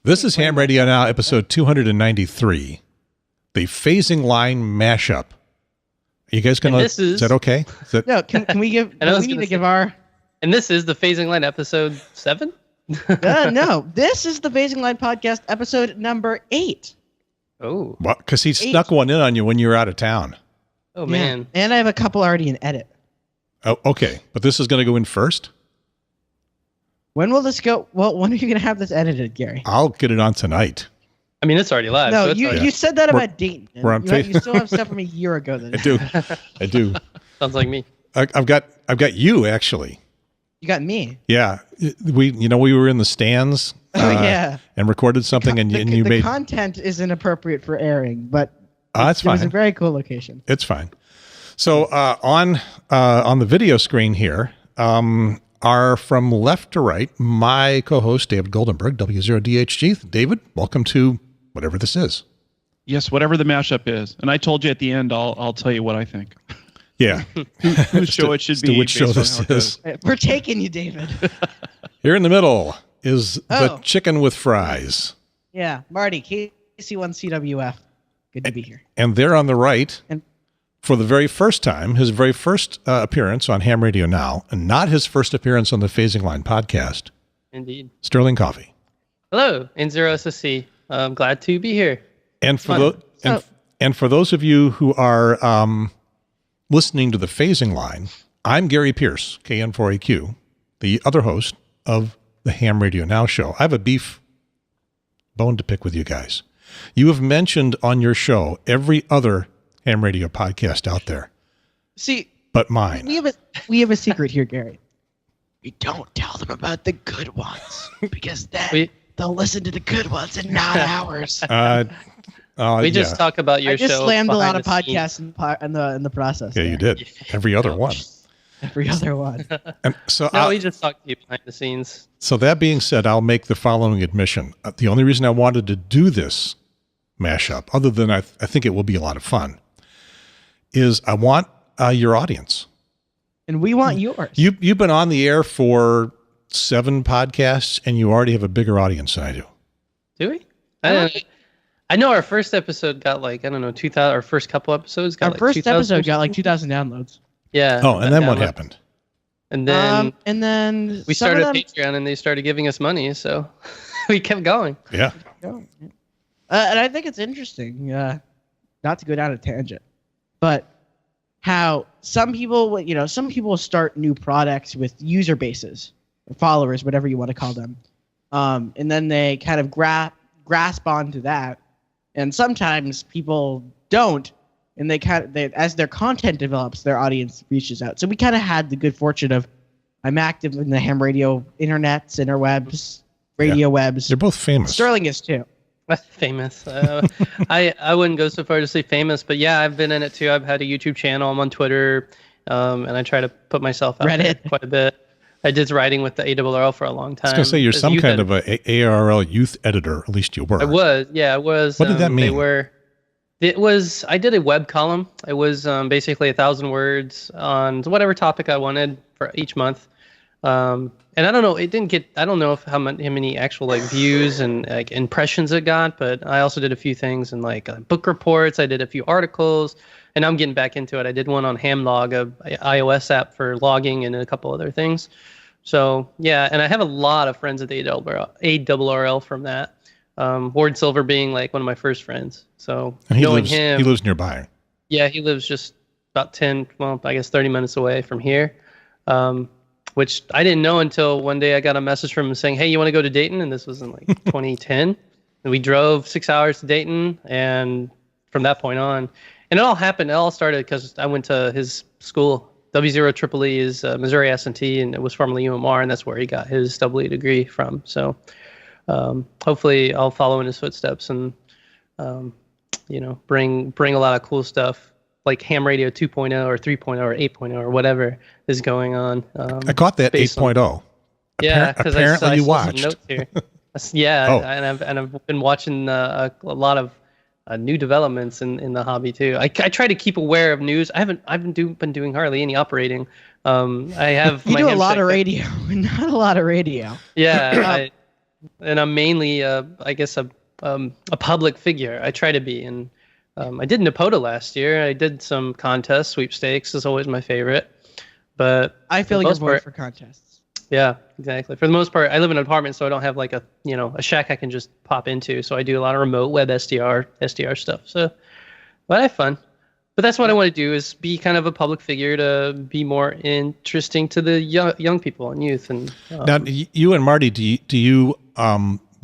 This is Ham Radio Now, episode 293, the Phasing Line mashup. Are you guys going to... Is that okay? No, can we give... we need to give our... And this is the Phasing Line episode 7? No, this is the Phasing Line podcast episode number 8. Oh. Well, because he snuck one in on you when you were out of town. Oh, man. And I have a couple already in edit. Oh, okay. But this is going to go in first? When will this go? Well, when are you going to have this edited, Gary? I'll get it on tonight. I mean, it's already live. No, so you said that about Dayton. We're on you still have stuff from a year ago. I do. Sounds like me. I've got you, actually. You got me. Yeah. We were in the stands. Yeah. And recorded something, and you the made... content is inappropriate for airing, but that's fine. It was a very cool location. It's fine. So on the video screen here are from left to right my co-host David Goldenberg, W0DHG. David, welcome to whatever this is. Yes, whatever the mashup is. And I told you at the end, I'll tell you what I think. Yeah. Whose show it should be. Which show this is. We're taking you, David. Here in the middle is the chicken with fries. Yeah, Marty, KC1CWF. Good to be here. And there on the right, for the very first time, his very first appearance on Ham Radio Now, and not his first appearance on the Phasing Line podcast. Indeed. Sterling Coffee. Hello, N0SSC. I'm glad to be here. And for and for those of you who are listening to the Phasing Line, I'm Gary Pierce, KN4AQ, the other host of the Ham Radio Now show. I have a beef bone to pick with you guys. You have mentioned on your show every other ham radio podcast out there. See, but mine. We have a secret here, Gary. We don't tell them about the good ones because then they'll listen to the good ones and not ours. We just talk about your show. I just slammed a lot of podcasts in the process. Yeah, you did. Every other one. Every other one. And so we just talk to you behind the scenes. So that being said, I'll make the following admission. The only reason I wanted to do this mashup, other than I think it will be a lot of fun, is I want your audience. And we want yours. You've been on the air for 7 podcasts, and you already have a bigger audience than I do. Do we? I know our first episode got 2,000. Our first couple episodes got our first episode got 2,000 downloads. Yeah. Oh, and then what happened? And then we started Patreon, and they started giving us money, so we kept going. Yeah. And I think it's interesting, not to go down a tangent, but how some people start new products with user bases, or followers, whatever you want to call them, and then they kind of grasp onto that, and sometimes people don't. And as their content develops, their audience reaches out. So we kind of had the good fortune of, I'm active in the ham radio internets, interwebs, radio webs. They're both famous. Sterling is too. Famous. I wouldn't go so far to say famous, but yeah, I've been in it too. I've had a YouTube channel. I'm on Twitter, and I try to put myself out there quite a bit. I did writing with the ARRL for a long time. I was going to say, you're some kind of a ARRL youth editor, at least you were. I was. Yeah, I was. What did that mean? I did a web column. It was basically 1,000 words on whatever topic I wanted for each month. And I don't know, I don't know how many actual views and impressions it got, but I also did a few things in book reports. I did a few articles, and I'm getting back into it. I did one on HamLog, a iOS app for logging, and a couple other things. So yeah, and I have a lot of friends at the ARRL from that. Ward Silver being one of my first friends. So knowing him, he lives nearby. Yeah, he lives just about 30 minutes away from here. Which I didn't know until one day I got a message from him saying, "Hey, you want to go to Dayton?" And this was in 2010. And we drove 6 hours to Dayton, and from that point on, and it all started because I went to his school. W0EEE is Missouri S&T, and it was formerly UMR, and that's where he got his EE degree from. So hopefully I'll follow in his footsteps and bring a lot of cool stuff like Ham Radio 2.0 or 3.0 or 8.0 or whatever is going on. I caught that 8.0. Yeah, because apparently you watched. Some notes here. Yeah, and I've been watching a lot of new developments in the hobby too. I try to keep aware of news. I haven't been doing hardly any operating. I have you do a lot of radio, not a lot of radio. Yeah, and I'm mainly, I guess, a public figure. I try to be, and I did Napoda last year. I did some contests. Sweepstakes is always my favorite, but I feel like you're for contests. Yeah, exactly. For the most part, I live in an apartment, so I don't have like a shack I can just pop into. So I do a lot of remote web SDR stuff. So, but I have fun. But that's what I want to do, is be kind of a public figure to be more interesting to the young people and youth. And now, you and Marty, do you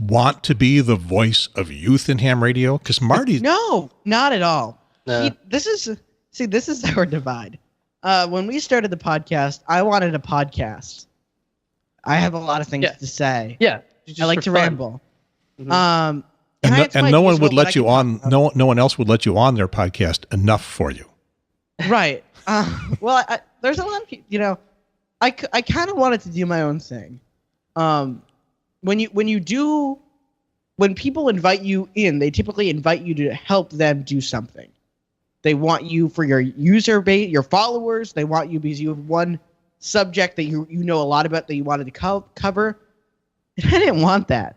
want to be the voice of youth in ham radio? Because Marty, no, not at all. No. This is our divide. When we started the podcast, I wanted a podcast. I have a lot of things to say. Yeah, I like to ramble. Mm-hmm. And no one would let you on. No one else would let you on their podcast enough for you. Right. Well, there's a lot of people. I kind of wanted to do my own thing. When people invite you in, they typically invite you to help them do something. They want you for your user base, your followers. They want you because you have one subject that you know a lot about that you wanted to cover. And I didn't want that.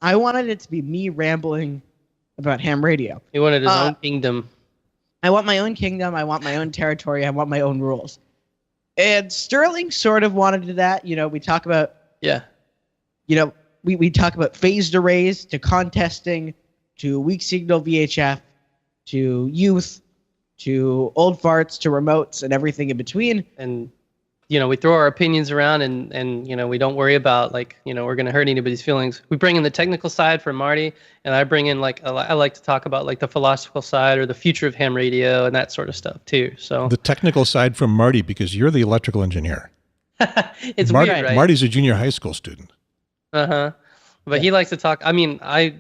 I wanted it to be me rambling about ham radio. He wanted his own kingdom. I want my own kingdom. I want my own territory. I want my own rules. And Sterling sort of wanted that. We talk about we talk about phased arrays to contesting to weak signal VHF to youth to old farts to remotes and everything in between. And we throw our opinions around and we don't worry about we're going to hurt anybody's feelings. We bring in the technical side for Marty, and I bring in I like to talk about the philosophical side or the future of ham radio and that sort of stuff too. So the technical side from Marty, because you're the electrical engineer. It's weird, right? Marty's a junior high school student. But he likes to talk. I mean, I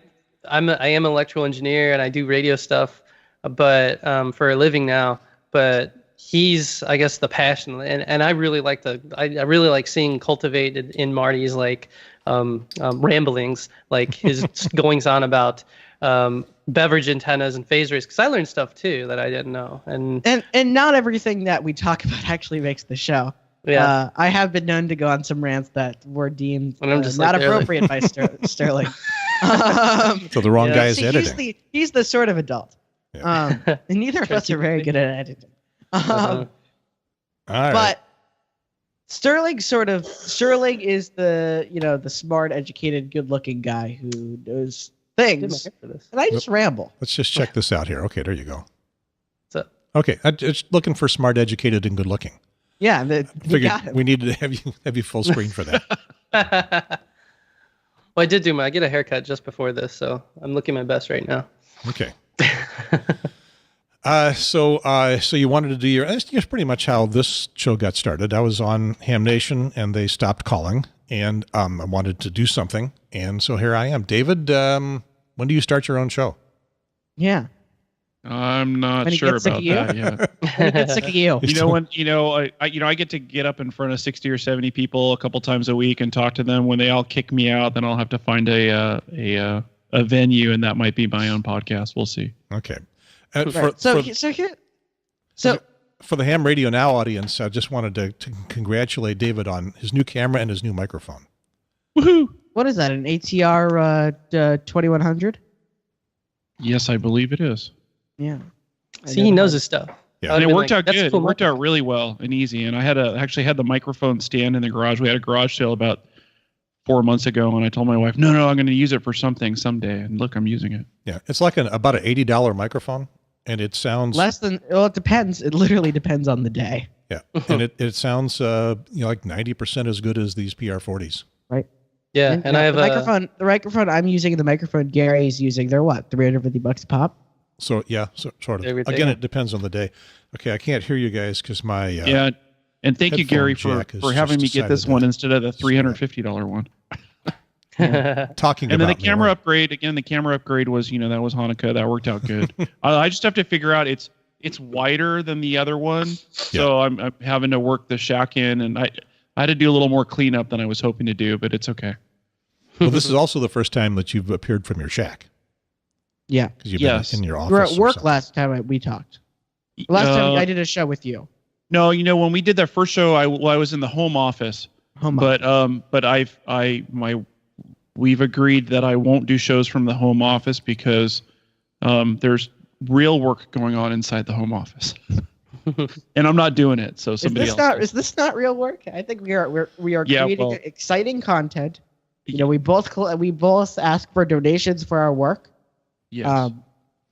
am an electrical engineer and I do radio stuff, but for a living now. But he's, I guess, the passion, and I really like I really like seeing cultivated in Marty's ramblings, his goings on about beverage antennas and phase arrays, because I learned stuff too that I didn't know. And not everything that we talk about actually makes the show. Yeah, I have been known to go on some rants that were deemed not appropriate by Sterling. So the wrong guy is editing. He's the sort of adult. Yeah. And neither of us are very good at editing. All right. But Sterling is the smart, educated, good-looking guy who knows things, and I just ramble. Let's just check this out here. Okay, there you go. What's up? Okay, I'm just looking for smart, educated, and good-looking. Yeah, we needed to have you full screen for that. Well, I get a haircut just before this, so I'm looking my best right now. Okay. So you wanted to do that's pretty much how this show got started. I was on Ham Nation and they stopped calling, and I wanted to do something, and so here I am. David, when do you start your own show? Yeah. I'm not sure about that yet. When he gets sick of you. I get to get up in front of 60 or 70 people a couple times a week and talk to them. When they all kick me out, then I'll have to find a venue, and that might be my own podcast. We'll see. Okay. For the Ham Radio Now audience, I just wanted to congratulate David on his new camera and his new microphone. Woohoo! What is that? An ATR 2100? Yes, I believe it is. Yeah. See, he knows his stuff. Yeah. And it worked out good. Cool. It worked out really well and easy. And I actually had the microphone stand in the garage. We had a garage sale about 4 months ago, and I told my wife, no, I'm going to use it for something someday. And look, I'm using it. Yeah, it's like about an $80 microphone, and it sounds less than. Well, it depends. It literally depends on the day. Yeah, and it sounds like 90% as good as these PR40s. Right. Yeah, and I have the microphone I'm using, and the microphone Gary's using. They're what, $350 a pop? So yeah, sort of. Again, it depends on the day. Okay, I can't hear you guys because my And thank you, Gary, for having me get this one instead of the $350 one. Talking and about then the camera upgrade again. The camera upgrade was that was Hanukkah. That worked out good. I just have to figure out it's wider than the other one, so I'm having to work the shack in, and I had to do a little more cleanup than I was hoping to do, but it's okay. Well, this is also the first time that you've appeared from your shack. Yeah. Because you've been in your office. We were at work last time we talked. Last time I did a show with you. No, when we did that first show, I was in the home office. But my we've agreed that I won't do shows from the home office because there's real work going on inside the home office. And I'm not doing it. So somebody else. Is this not real work? I think we are creating exciting content. You know, we both ask for donations for our work. Yes.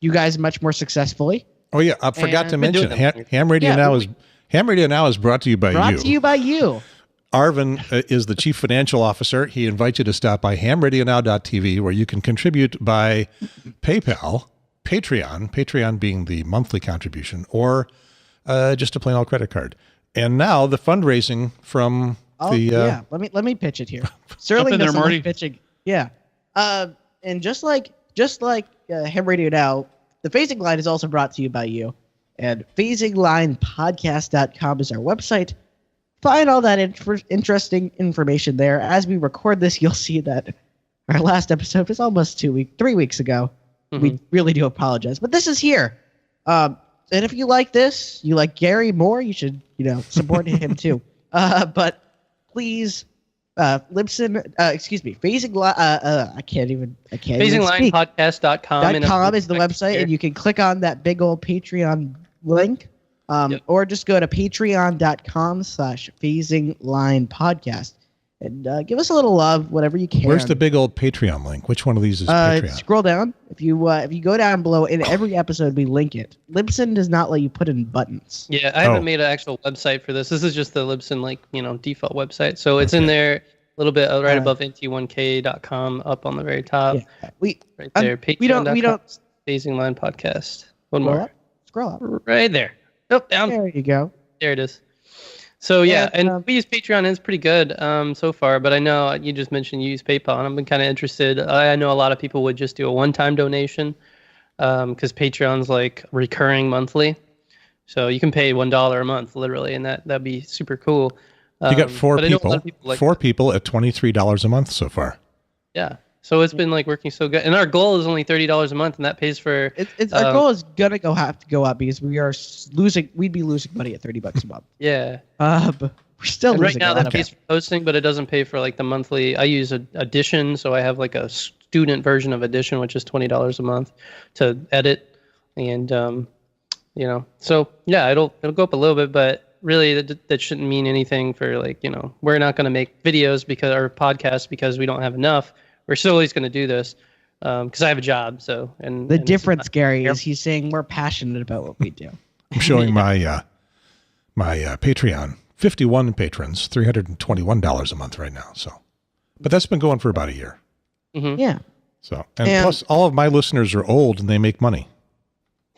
You guys much more successfully. Oh yeah, I forgot to mention Ham Radio Now is brought to you by you. Brought to you by you. Arvin is the Chief Financial Officer. He invites you to stop by HamRadioNow.tv, where you can contribute by PayPal, Patreon being the monthly contribution, or just a plain old credit card. And now the fundraising from let me pitch it here. Sterling does some pitching. Yeah. And just like Ham Radio Now, the Phasing Line is also brought to you by you. And PhasingRadioHamLineNow.com is our website. Find all that interesting information there. As we record this, you'll see that our last episode was almost 3 weeks ago. Mm-hmm. We really do apologize, but this is here. And if you like this, you like Gary more, you should, support him too. But please, PhasingLinePodcast.com is the website, and you can click on that big old Patreon link. Or just go to patreon.com/PhasingLinePodcast and give us a little love, whatever you can. Where's the big old Patreon link? Which one of these is Patreon? Scroll down. If you go down below, in every episode we link it. Libsyn does not let you put in buttons. Yeah, I haven't made an actual website for this. This is just the Libsyn default website. So it's in there a little bit right above nt1k.com up on the very top. Yeah, right there. Patreon.com Phasing Line Podcast. One more. Scroll up. Right there. Nope, down. There you go. There it is. So and we use Patreon, and it's pretty good so far. But I know you just mentioned you use PayPal, and I've been kind of interested. I know a lot of people would just do a one-time donation because Patreon's like recurring monthly, so you can pay $1 a month literally, and that'd be super cool. You got four people at $23 a month so far. Yeah. So it's been working so good, and our goal is only $30 a month, and that pays for. Our goal is gonna have to go up because we are losing. We'd be losing money at $30 a month. Yeah. But we're still losing. Right now, that pays for hosting, but it doesn't pay for the monthly. I use Edition, so I have a student version of Edition, which is $20 a month to edit, and So yeah, it'll go up a little bit, but really that shouldn't mean anything for we're not gonna make videos or podcasts because we don't have enough. We're still always going to do this because I have a job. So the difference, Gary, is he's saying we're passionate about what we do. I'm showing my Patreon, 51 patrons, $321 a month right now. So, but that's been going for about a year. Mm-hmm. Yeah. So and plus, all of my listeners are old and they make money.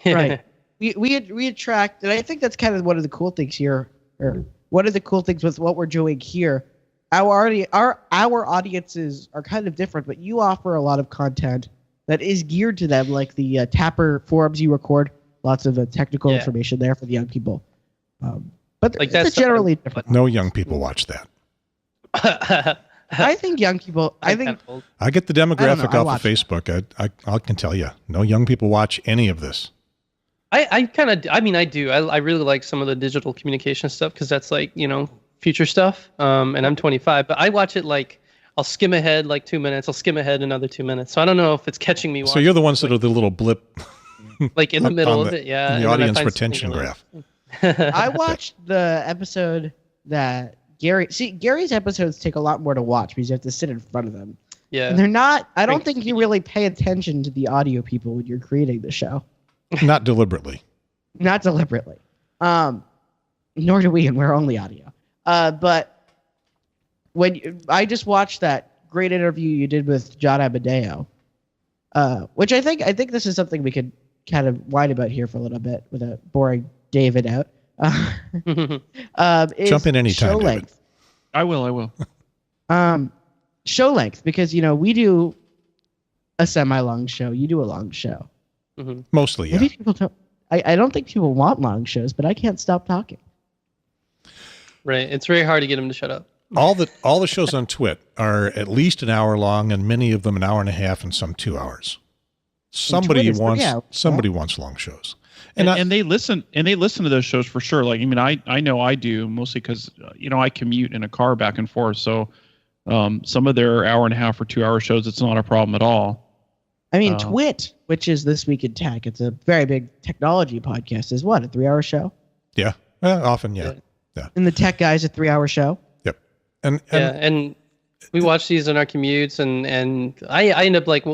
Right. We attract, and I think that's kind of one of the cool things here, or one of the cool things with what we're doing here. Our audiences are kind of different, but you offer a lot of content that is geared to them, like the Tapper forums you record. Lots of technical information there for the young people. But that's generally different. No young people watch that. I think young people. I get the demographic off of Facebook. I can tell you, no young people watch any of this. I do. I really like some of the digital communication stuff because that's future stuff, and I'm 25, but I watch it I'll skim ahead 2 minutes, I'll skim ahead another 2 minutes, so I don't know if it's catching me. So you're the ones that are the little blip in the middle of it, yeah. The audience retention graph. I watched the episode that Gary's episodes take a lot more to watch because you have to sit in front of them. Yeah. And they're not, I don't think you really pay attention to the audio people when you're creating the show. Not deliberately. Not deliberately. Nor do we, and we're only audio. But when I just watched that great interview you did with John Amadeo, which I think this is something we could kind of whine about here for a little bit without boring David out. Jump in anytime, show David. length. I will. Show length, because we do a semi-long show. You do a long show. Mm-hmm. Mostly, yeah. Maybe people don't. I don't think people want long shows, but I can't stop talking. Right. It's very hard to get them to shut up. All the shows on Twit are at least an hour long, and many of them an hour and a half, and some 2 hours. Somebody wants long shows, and they listen to those shows for sure. I know I do, mostly because I commute in a car back and forth. So Some of their hour and a half or 2 hour shows, it's not a problem at all. I mean, Twit, which is This Week in Tech, it's a very big technology podcast, is what, a 3-hour show? Yeah. Often, yeah. And the tech guy's a 3-hour show? Yep. And we watch these in our commutes, and I end up like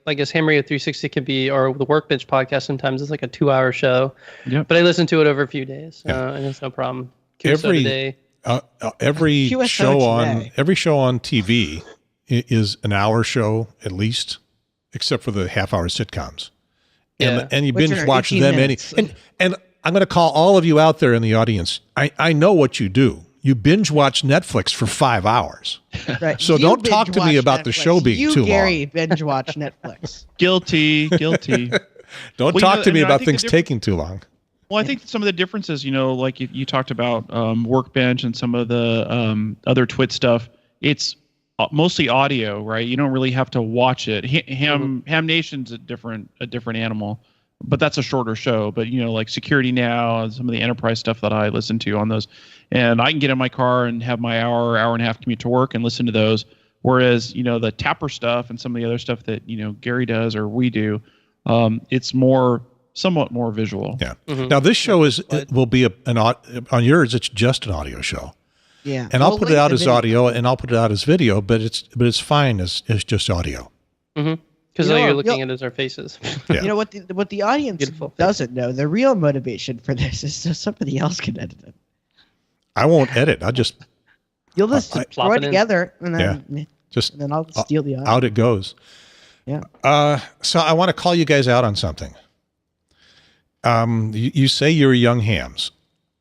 I guess Ham Radio 360 can be, or the Workbench podcast sometimes it's like a 2-hour show. Yep. But I listen to it over a few days, and it's no problem. QSO Today. Every QSO show on TV is an hour show at least, except for the half-hour sitcoms. Yeah. And you Which binge are watch 18 them minutes. and I'm going to call all of you out there in the audience. I know what you do. You binge watch Netflix for 5 hours. Right. So You don't talk to me binge-watch about the Netflix. show being too long. Gary, binge watch Netflix. Guilty. Don't Well, talk to me I about think the things taking too long. Well, I think some of the differences, like you talked about Workbench and some of the other Twit stuff, it's mostly audio, right? You don't really have to watch it. Ham Nation's a different animal, but that's a shorter show. But like Security Now and some of the enterprise stuff that I listen to on those, and I can get in my car and have my hour and a half commute to work and listen to those. Whereas the Tapper stuff and some of the other stuff that Gary does or we do, it's somewhat more visual. Yeah. Now this show will be on yours. It's just an audio show. Yeah. And I'll put it out as audio, and I'll put it out as video, but it's fine as just audio. Because all you're looking at is our faces. Yeah. You know what the audience doesn't know? The real motivation for this is so somebody else can edit it. I won't edit. You'll just throw it together, and then just and then I'll steal the audio. out it goes. Yeah. So I want to call you guys out on something. You say you're young hams.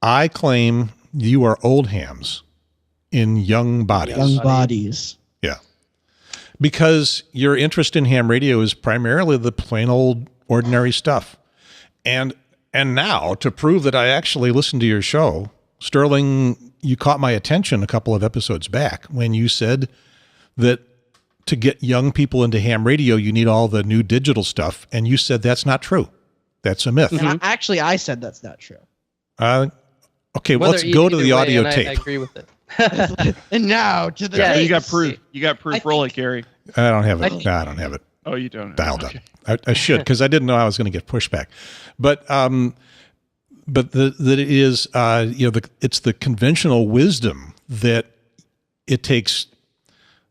I claim you are old hams in young bodies. Young bodies. Yeah. Because your interest in ham radio is primarily the plain old ordinary stuff. And now, to prove that I actually listened to your show, Sterling, you caught my attention a couple of episodes back when you said that to get young people into ham radio, you need all the new digital stuff. And you said that's not true. That's a myth. And I said that's not true. Okay, well, let's go to the audio tape. I agree with it. And now to the Yeah, tapes. you got proof. You got proof. Roll it, Gary. I don't have it. I don't have it. Oh, you don't. Dialed Okay. up. I should, because I didn't know I was going to get pushback. But that it is it's the conventional wisdom that it takes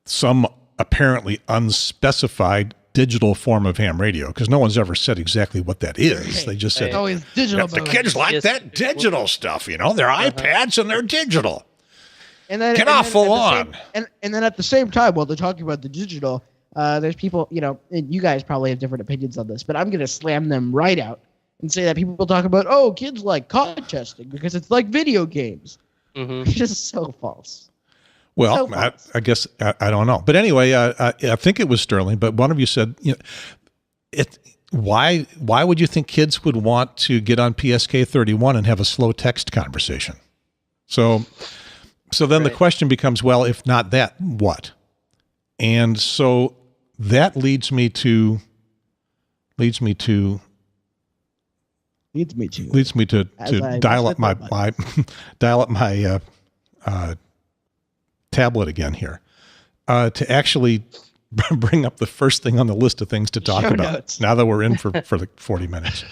some apparently unspecified digital form of ham radio, because no one's ever said exactly what that is. They just said, It's always digital. the kids like that digital stuff, they're iPads and they're digital. And then, Get off the lawn. And then at the same time, while they're talking about the digital, there's people, and you guys probably have different opinions on this, but I'm going to slam them right out and say that people talk about, kids like contesting because it's like video games. It's just so false. Well, I guess I don't know, but anyway, I think it was Sterling. But one of you said, why would you think kids would want to get on PSK 31 and have a slow text conversation? So then the question becomes, well, if not that, what? And so that leads me to dial up my dial up my tablet again here to actually bring up the first thing on the list of things to talk Show about. notes. Now that we're in for the 40 minutes.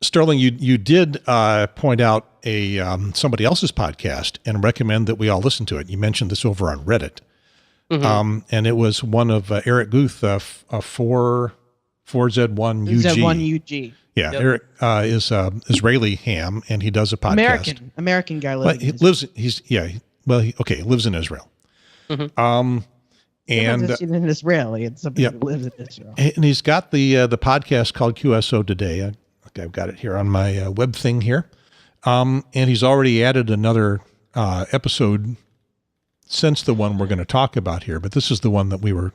Sterling, you did point out somebody else's podcast and recommend that we all listen to it. You mentioned this over on Reddit. And it was one of Eric Guth, 4Z1UG. Z1UG. Yeah, yep. Eric is Israeli ham, and he does a podcast. American guy living. He lives in Israel. And an Israeli and somebody who lives in Israel. And he's got the podcast called QSO Today. I've got it here on my web thing here, and he's already added another episode since the one we're going to talk about here. But this is the one that we were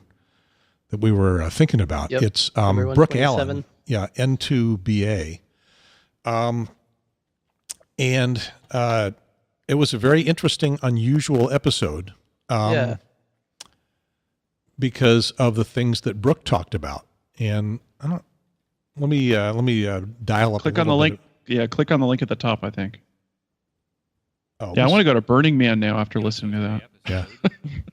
thinking about. Yep. It's Brooke Allen. Yeah, N2BA. And it was a very interesting, unusual episode because of the things that Brooke talked about. And let me dial up. Click on the link. Yeah, click on the link at the top, I think. Oh, Yeah, I want to go to Burning Man now after listening to that. Yeah.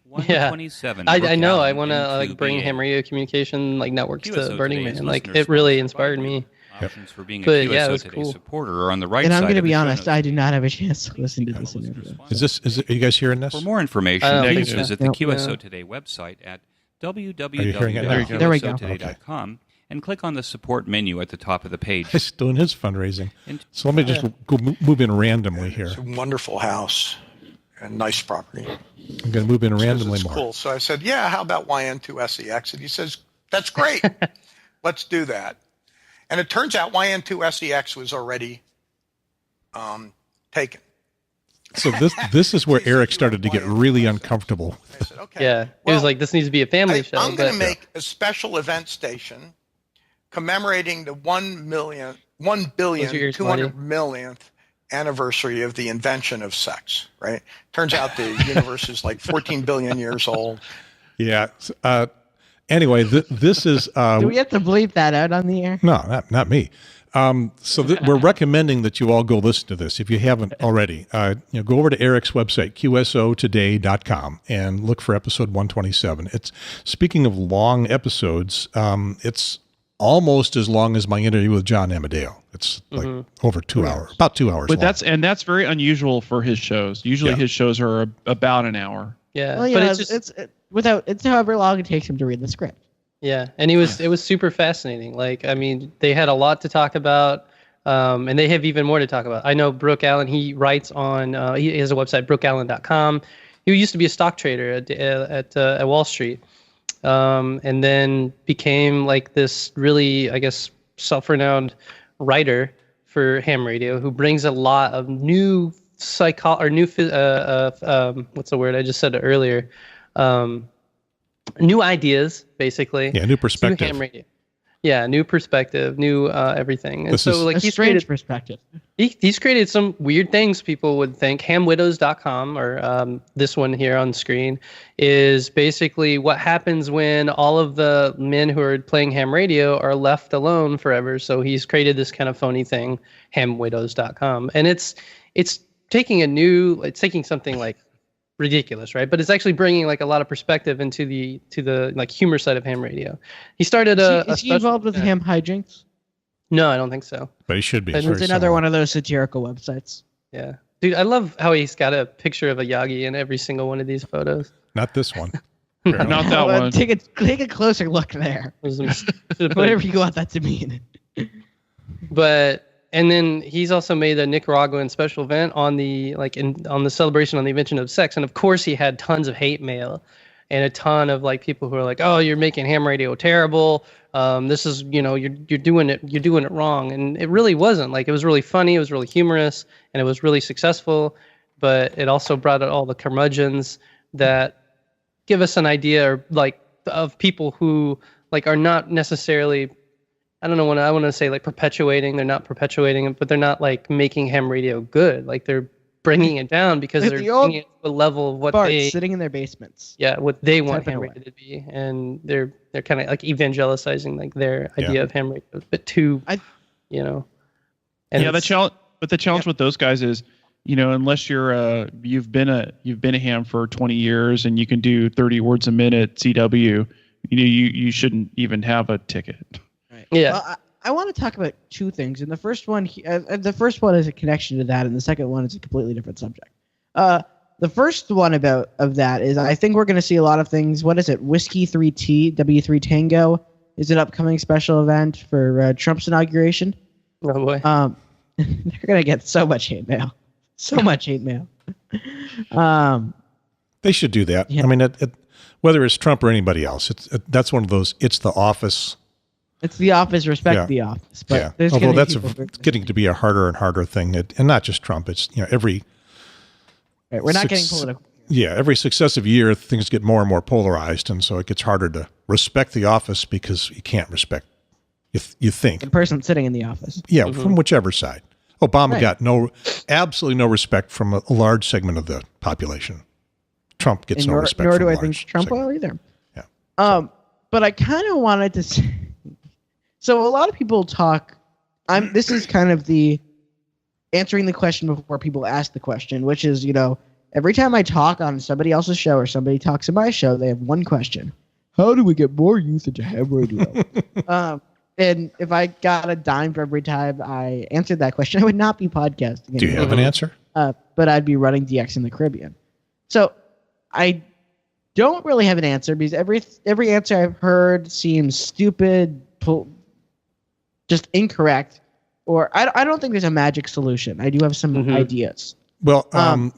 127. I know. I Brooke want to Allen, like bring N2BA. ham radio communication like networks QSO to Burning Today is Man. Like listener it really sponsored by inspired me. Options for being a But, QSO yeah, it was Today cool. supporter are on the right And I'm side going to of the be show honest, notes. I did not have a chance to listen to this interview. Are you guys hearing this? For more information, I don't please think so. visit the Nope. QSO Today website at hearing it now? There we go. www.qsotoday.com and click on the support menu at the top of the page. He's doing his fundraising. So let me just go move in randomly here. It's a wonderful house and nice property. I'm going to move in randomly It's more. cool. So I said, yeah, how about YN2SEX? And he says, that's great. Let's do that. And it turns out YN2SEX was already taken. So this is where Eric started to get really uncomfortable. I said, okay. Yeah, it was like this needs to be a family show. I'm going to but- make a special event station commemorating the 1 billion, Close your ears, 200 millionth anniversary of the invention of sex, right? Turns out the universe is like 14 billion years old. Yeah. Anyway, this is Do we have to bleep that out on the air? no, not me. We're recommending that you all go listen to this if you haven't already. Go over to Eric's website, QSOtoday.com, and look for episode 127. It's speaking of long episodes. It's almost as long as my interview with John Amadeo. It's like over 2 hours, about 2 hours. But long. that's very unusual for his shows. Usually his shows are about an hour. Yeah, Well, but know, it's just it's however long it takes him to read the script. yeah, and it was super fascinating. Like, I mean, they had a lot to talk about, and they have even more to talk about. I know Brooke Allen. He writes on he has a website, brookeallen.com. He used to be a stock trader at Wall Street, and then became like this really, I guess, self-renowned writer for ham radio, who brings a lot of new what's the word I just said it earlier, new ideas basically. Yeah, new to perspective. ham radio. Yeah, new perspective, new everything. And This is so like A he's strange created perspective. he's created some weird things people would think. Hamwidows.com, or this one here on the screen, is basically what happens when all of the men who are playing ham radio are left alone forever. So he's created this kind of phony thing, hamwidows.com. And it's taking something like ridiculous, right? But it's actually bringing like a lot of perspective into the like humor side of ham radio. He started Is he involved with ham hijinks? No, I don't think so. But he should be. And It's another one of those satirical websites. Yeah. Dude, I love how he's got a picture of a Yagi in every single one of these photos. Not this one. Not that Well, one. take a closer look there. Whatever you want that to mean. And then he's also made a Nicaraguan special event on the on the celebration on the invention of sex, and of course he had tons of hate mail and a ton of like people who are like, oh, you're making ham radio terrible. This is you're doing it wrong, and it really wasn't. Like, it was really funny, it was really humorous, and it was really successful, but it also brought out all the curmudgeons that give us an idea of people who like are not necessarily. I don't know what I want to say, like perpetuating. They're not perpetuating it, but they're not like making ham radio good. Like, they're bringing it down because they're bringing it to a level of what Barts sitting in their basements. Yeah, what they want Typing ham away. radio to be, and they're kind of like evangelizing like their idea of ham radio, but too, And Yeah, the challenge with those guys is, unless you're you've been a ham for 20 years and you can do 30 words a minute CW, you shouldn't even have a ticket. Right. Yeah. Well, I want to talk about two things, and the first one is a connection to that, and the second one is a completely different subject. The first one of that is I think we're going to see a lot of things. What is it? Whiskey 3T W3 Tango is an upcoming special event for Trump's inauguration. Oh boy. They're going to get so much hate mail, They should do that. Yeah. I mean, whether it's Trump or anybody else, that's one of those. It's the office. It's the office. Respect the office. But there's although gonna be that's people getting to be a harder and harder thing, and not just Trump. It's every. Right, we're not getting political. Yeah, every successive year, things get more and more polarized, and so it gets harder to respect the office because you can't respect. You think The person sitting in the office. yeah, from whichever side. Obama Right. got absolutely no respect from a large segment of the population. Trump gets And no respect. nor from do a I think large Trump segment. will either. Yeah. But I kind of wanted to say, so a lot of people talk, this is kind of the answering the question before people ask the question, which is, every time I talk on somebody else's show or somebody talks on my show, they have one question. How do we get more youth into ham radio? And if I got a dime for every time I answered that question, I would not be podcasting anymore. Do you have an answer? But I'd be running DX in the Caribbean. So I don't really have an answer because every answer I've heard seems stupid, just incorrect, or I don't think there's a magic solution. I do have some ideas. Well,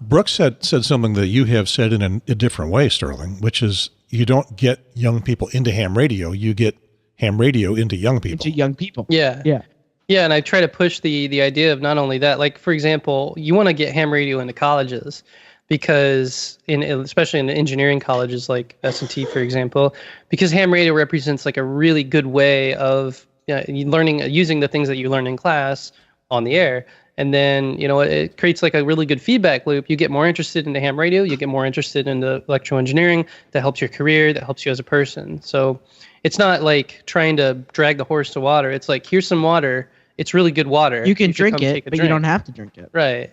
Brooke said something that you have said in a different way, Sterling, which is you don't get young people into ham radio. You get ham radio into young people. Yeah. And I try to push the idea of not only that, like, for example, you want to get ham radio into colleges because especially in the engineering colleges like S&T, for example, because ham radio represents like a really good way of using the things that you learn in class on the air. And then, it creates like a really good feedback loop. You get more interested in the ham radio, you get more interested in the electrical engineering. That helps your career, that helps you as a person. So it's not like trying to drag the horse to water. It's like, here's some water. It's really good water. You can drink it, but you don't have to drink it. Right.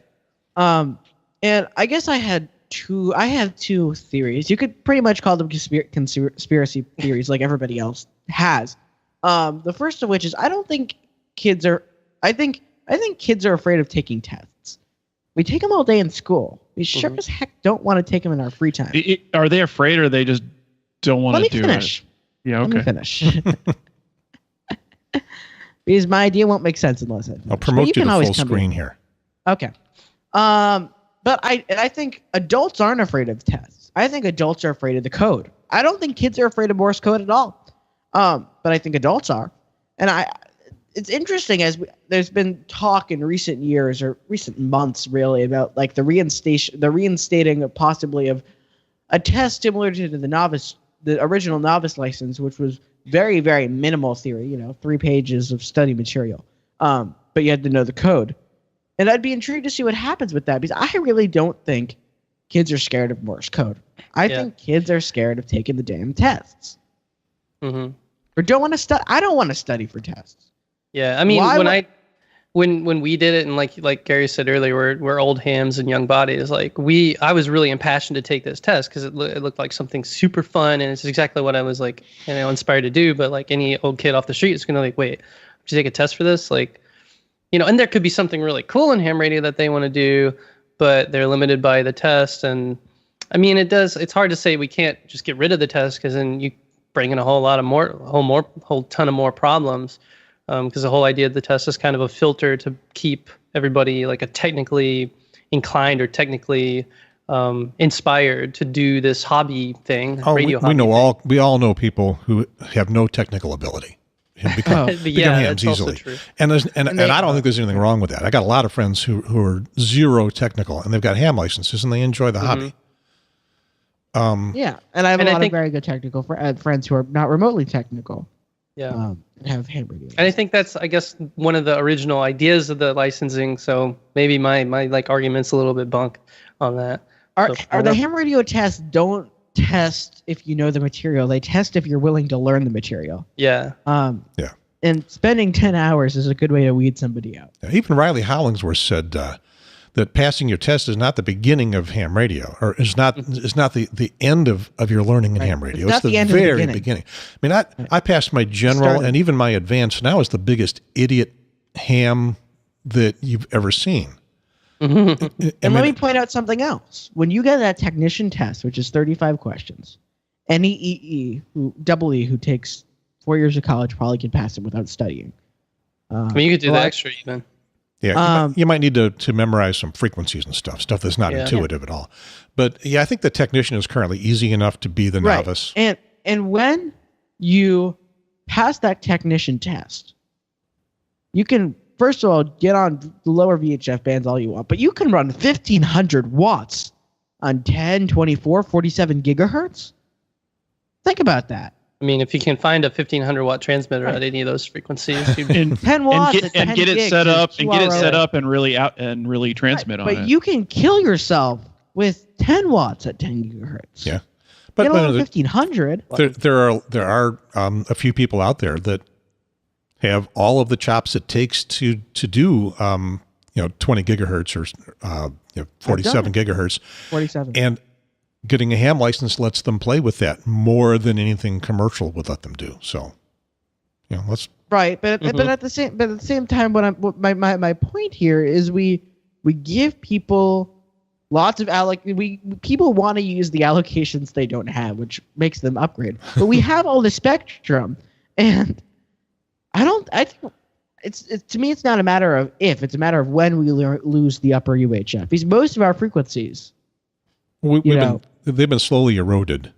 And I guess I have two theories. You could pretty much call them conspiracy theories like everybody else has. The first of which is I think kids are afraid of taking tests. We take them all day in school. We sure as heck don't want to take them in our free time. Are they afraid or they just don't want to do finish. it? Yeah, okay. Let me finish. Because my idea won't make sense unless I finish. I'll promote you to full screen here. Okay. But I think adults aren't afraid of tests. I think adults are afraid of the code. I don't think kids are afraid of Morse code at all. But I think adults are. And it's interesting there's been talk in recent years or recent months really about like the reinstating of possibly of a test similar to the original novice license, which was very, very minimal theory, 3 pages of study material. But you had to know the code. And I'd be intrigued to see what happens with that because I really don't think kids are scared of Morse code. I think kids are scared of taking the damn tests. Or don't want to study. I don't want to study for tests. Yeah, I mean, when we did it, and like Gary said earlier, we're old hams and young bodies. Like I was really impassioned to take this test because it looked like something super fun, and it's exactly what I was like, inspired to do. But like any old kid off the street is gonna like, wait, did you take a test for this? Like, and there could be something really cool in ham radio that they want to do, but they're limited by the test. And I mean, it's hard to say we can't just get rid of the test because then you bring in a whole ton of more problems. Because the whole idea of the test is kind of a filter to keep everybody like a technically inclined or technically inspired to do this hobby thing. We all know people who have no technical ability and become hams easily. And I don't think there's anything wrong with that. I got a lot of friends who are zero technical and they've got ham licenses and they enjoy the hobby. And I have a lot of very good technical friends who are not remotely technical. Yeah. Have ham radio. And I think that's, I guess, one of the original ideas of the licensing. So maybe my like argument's a little bit bunk on that. Are the ham radio tests don't test if you know the material. They test if you're willing to learn the material. Yeah. And spending 10 hours is a good way to weed somebody out. Even Riley Hollingsworth said that passing your test is not the beginning of ham radio, or is not the end of your learning in ham radio. It's the very beginning. I mean, I passed my general and even my advanced now is the biggest idiot ham that you've ever seen. Let me point out something else. When you get that technician test, which is 35 questions, any double E who takes 4 years of college probably can pass it without studying. I mean, you could do the extra even. Yeah, you might need to memorize some frequencies and stuff that's not intuitive at all. But yeah, I think the technician is currently easy enough to be the novice. And when you pass that technician test, you can, first of all, get on the lower VHF bands all you want, but you can run 1,500 watts on 10, 24, 47 gigahertz. Think about that. I mean, if you can find a 1,500 watt transmitter at any of those frequencies, and 10 watts and get it set up and really transmit on it. But you can kill yourself with 10 watts at 10 gigahertz. Yeah, but 1,500. There are a few people out there that have all of the chops it takes to do 20 gigahertz or 47 gigahertz. 47. And getting a ham license lets them play with that more than anything commercial would let them do. So, let's right. But at the same time, my point here is we give people lots of people want to use the allocations they don't have, which makes them upgrade. But we have all the spectrum, and I think it's to me it's not a matter of if, it's a matter of when we lose the upper UHF, because most of our frequencies they've been slowly eroded.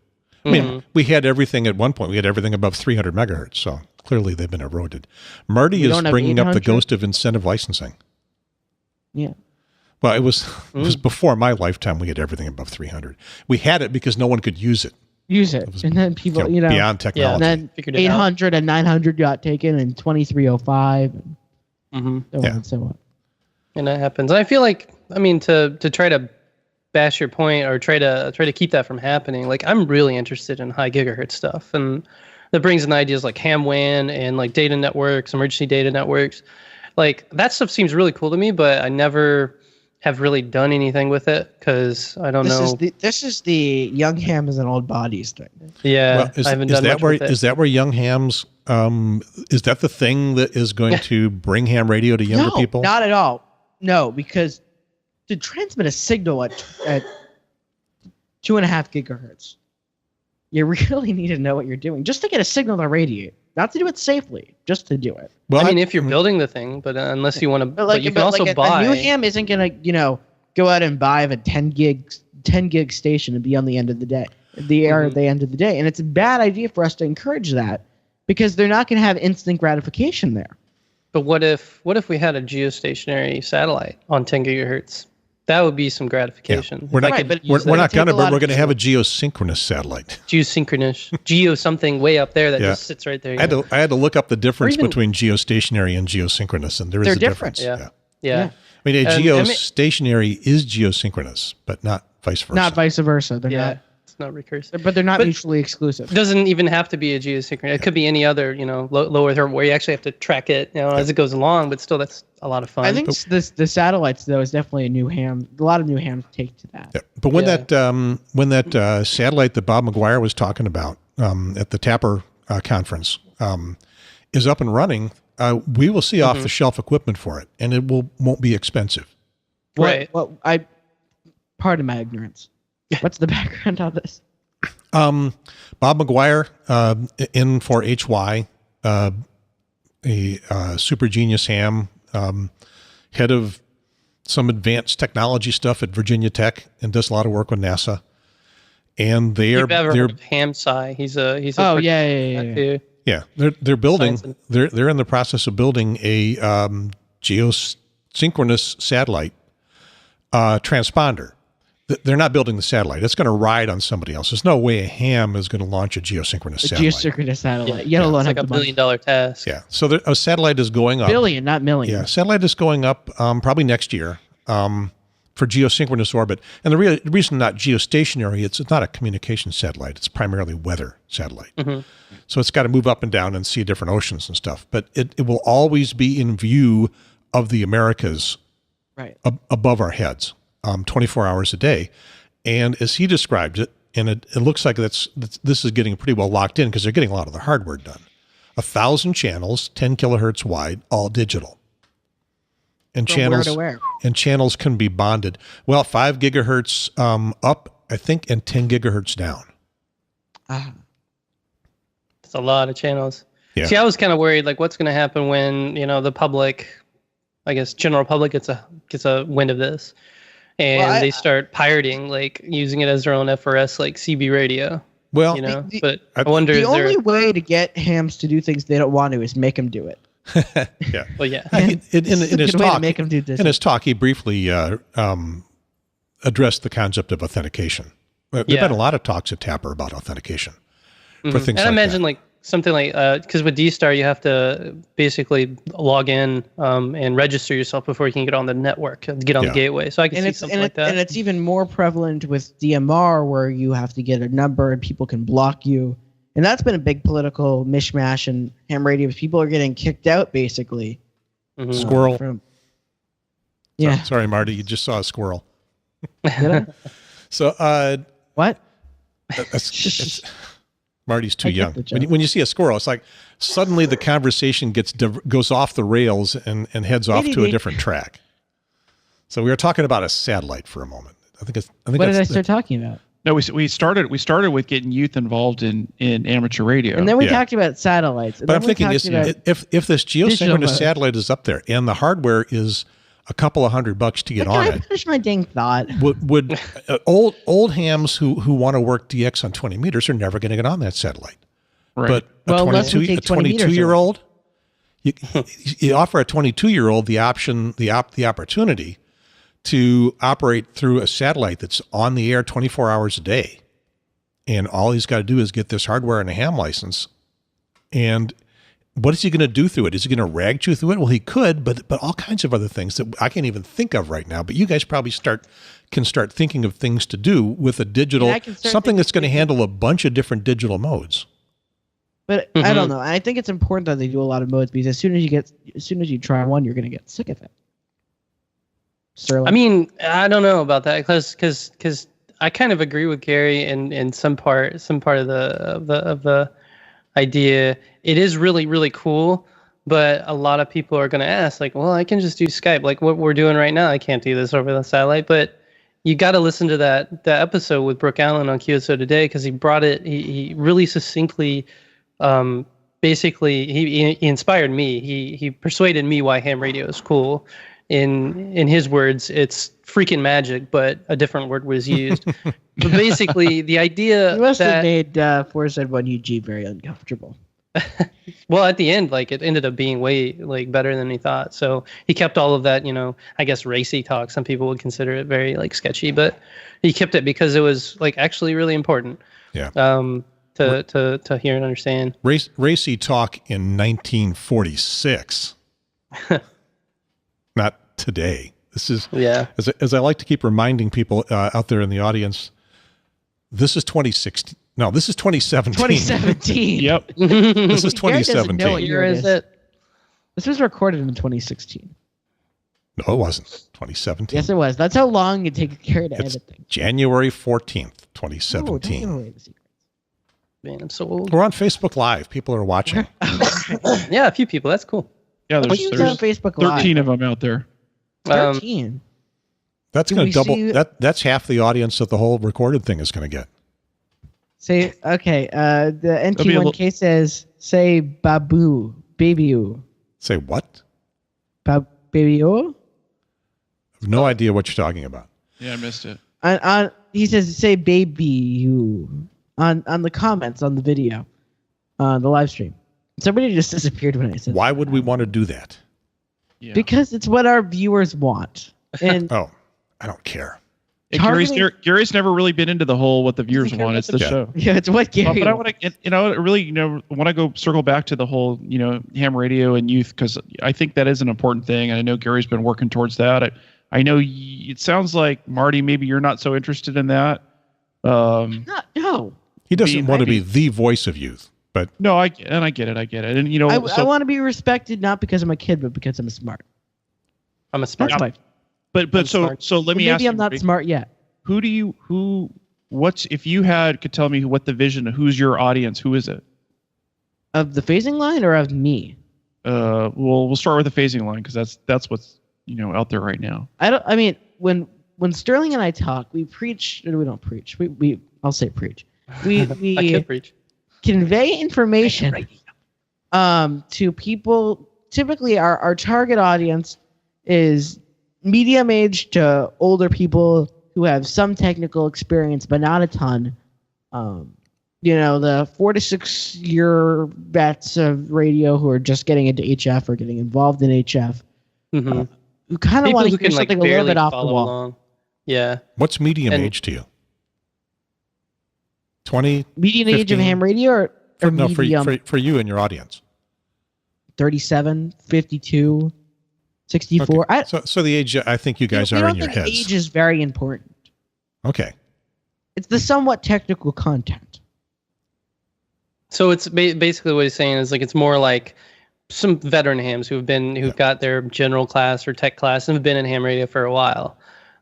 I mean, we had everything at one point. We had everything above 300 megahertz, so clearly they've been eroded. Marty is bringing up the ghost of incentive licensing. Yeah. Well, it was before my lifetime. We had everything above 300. We had it because no one could use it. And then people, beyond technology. And then 800 and 900 got taken, and 2305, and so on and so on. And that happens. I feel like, to try to bash your point or try to keep that from happening, like I'm really interested in high gigahertz stuff, and that brings in ideas like ham WAN and like data networks, emergency data networks. Like that stuff seems really cool to me, but I never have really done anything with it because I don't know. This is the young ham is an old bodies thing. Yeah, I haven't done much with it. Is that where young hams? Is that the thing that is going to bring ham radio to younger people? Not at all. No, because to transmit a signal at 2.5 gigahertz, you really need to know what you're doing just to get a signal to radiate. Not to do it safely, just to do it. Well, if you're building the thing, but unless you want to, but you can also buy. A new ham isn't gonna, go out and buy a 10 gig station and be on the end of the day, the end of the day, and it's a bad idea for us to encourage that because they're not going to have instant gratification there. But what if we had a geostationary satellite on 10 gigahertz? That would be some gratification. Yeah. We're not going to, but we're going to have a geosynchronous satellite. Geo something way up there that just sits right there. I had to look up the difference between geostationary and geosynchronous, and there is a difference. Yeah. I mean, geostationary is geosynchronous, but not vice versa. Not vice versa. They're not. It's not recursive. But they're not mutually exclusive. It doesn't even have to be a geosynchronous. It could be any other, lower Earth where you actually have to track it, as it goes along. But still, that's a lot of fun. I think the satellites though is definitely a new ham. A lot of new hams take to that. Yeah. But when that satellite that Bob McGuire was talking about at the Tapper conference is up and running, we will see off the shelf equipment for it, and it won't be expensive. Right. Pardon my ignorance. What's the background on this? Bob McGuire, in for HY, a super genius ham, head of some advanced technology stuff at Virginia Tech, and does a lot of work with NASA. And they're heard of HamSci. He's they're building. They're in the process of building a geosynchronous satellite transponder. They're not building the satellite. It's going to ride on somebody else. There's no way a ham is going to launch a geosynchronous satellite. Geosynchronous satellite. It's like $1 billion task. Yeah. So a satellite is going up. Billion, not million. Yeah. Satellite is going up probably next year for geosynchronous orbit. And the reason not geostationary, it's not a communication satellite. It's primarily weather satellite. Mm-hmm. So it's got to move up and down and see different oceans and stuff. But it will always be in view of the Americas above our heads. 24 hours a day. And as he described it, and it looks like this is getting pretty well locked in because they're getting a lot of the hardware done. 1,000 channels, 10 kilohertz wide, all digital. And channels can be bonded. Well, 5 gigahertz up, I think, and 10 gigahertz down. It's a lot of channels. Yeah. See, I was kind of worried, like, what's going to happen when, the public, I guess, general public gets a wind of this. And they start pirating, like using it as their own FRS, like CB radio. Well, but I wonder. The only way to get hams to do things they don't want to is make them do it. Yeah. Well, yeah. In his talk, he briefly addressed the concept of authentication. There've been a lot of talks at Tapper about authentication for things. And I imagine like something like because with D-Star you have to basically log in and register yourself before you can get on the network, get on the gateway. So I can see something like that. And it's even more prevalent with DMR where you have to get a number and people can block you. And that's been a big political mishmash in ham radio. People are getting kicked out basically. Squirrel. Yeah. Sorry, Marty, you just saw a squirrel. Did I? So, What? Marty's too I get young. the joke. When you see a squirrel, it's like suddenly the conversation goes off the rails and heads off to a different track. So we were talking about a satellite for a moment. I think What did I start talking about? No, we started with getting youth involved in amateur radio. And then we talked about satellites. And But I'm then we thinking, talked about if this geosynchronous modes. satellite is up there and the hardware is a couple of $100 to get on Can I it, finish my dang thought? would old hams who want to work DX on 20 meters are never going to get on that satellite. Right. But Well, unless we a take 20 meters 22-year-old, you offer a 22-year-old the option, the opportunity to operate through a satellite that's on the air 24 hours a day. And all he's got to do is get this hardware and a ham license. And what is he going to do through it? Is he going to rag chew through it? Well, he could, but all kinds of other things that I can't even think of right now. But you guys probably can start thinking of things to do with a digital, I can start something that's going to thinking- handle a bunch of different digital modes. But I don't know. I think it's important that they do a lot of modes because as soon as you try one, you're going to get sick of it. Sterling. I mean, I don't know about that because I kind of agree with Gary in some part of the idea. It is really, really cool, but a lot of people are going to ask, like, well, I can just do Skype. Like what we're doing right now, I can't do this over the satellite. But you got to listen to that episode with Brooke Allen on QSO Today because he brought it. He really succinctly, basically, he inspired me. He persuaded me why ham radio is cool. In his words, it's freaking magic, but a different word was used. But basically, the idea you must that have made 471 UG very uncomfortable. well, at the end, like it ended up being way better than he thought. So he kept all of that, I guess racy talk. Some people would consider it very sketchy, but he kept it because it was actually really important. Yeah. To hear and understand. Racy talk in 1946. Not today. This is, as I like to keep reminding people out there in the audience, this is 2016. No, this is 2017. 2017. Yep. This is Gary doesn't know 2017. what year is it? This was recorded in 2016. No, it wasn't. 2017. Yes, it was. That's how long it takes Gary to It's edit things. January 14th, Oh, 2017. don't give away the secret. Man, I'm so old. We're on Facebook Live. People are watching. Yeah, a few people. That's cool. Yeah, What do you do on there's Facebook Live? 13 of them out there. 13. That's Do going we to double. see- That's half the audience that the whole recorded thing is going to get. Say, okay, the be a NT1K says, say babu, baby-oo. Say what? Baby-oo? I have no idea what you're talking about. Yeah, I missed it. He says, say baby-oo on the comments on the video, the live stream. Somebody just disappeared when I said Why would we want to do that? Yeah. Because it's what our viewers want. And Oh, I don't care. And targeting- Gary's never really been into the whole what the viewers Doesn't care want. about It's the the Yeah. show. yeah, it's what Gary But I wants. want to, I really, want to go circle back to the whole, ham radio and youth because I think that is an important thing, and I know Gary's been working towards that. I know it sounds like Marty, maybe you're not so interested in that. No. He doesn't Being want to be maybe- the voice of youth, but No, I get it, and I want to be respected not because I'm a kid, but because I'm smart. I'm a smart. That's my. but I'm so smart. so let me Maybe ask you, I'm not Marty, smart yet. what's if you could tell me what the vision, who's your audience, who is it? Of the phasing line or of me? We'll start with the phasing line because that's what's out there right now. I mean, when Sterling and I talk, we preach. Or we don't preach. I'll say preach. We I could preach. convey information to people. Typically, our target audience is medium age to older people who have some technical experience, but not a ton. The 4 to 6 year vets of radio who are just getting into HF or getting involved in HF, Mhm. who kind of People want to who hear can something a little barely bit off the follow wall. along. Yeah. what's medium And- age to you? 20? Median age of 15? ham radio or No, medium? for you and your audience. 37, 52, 64. Okay. So the age I think you guys we are don't in your think heads. age is very important. Okay. It's the somewhat technical content. So it's basically what he's saying is it's more like some veteran hams who've got their general class or tech class and have been in ham radio for a while.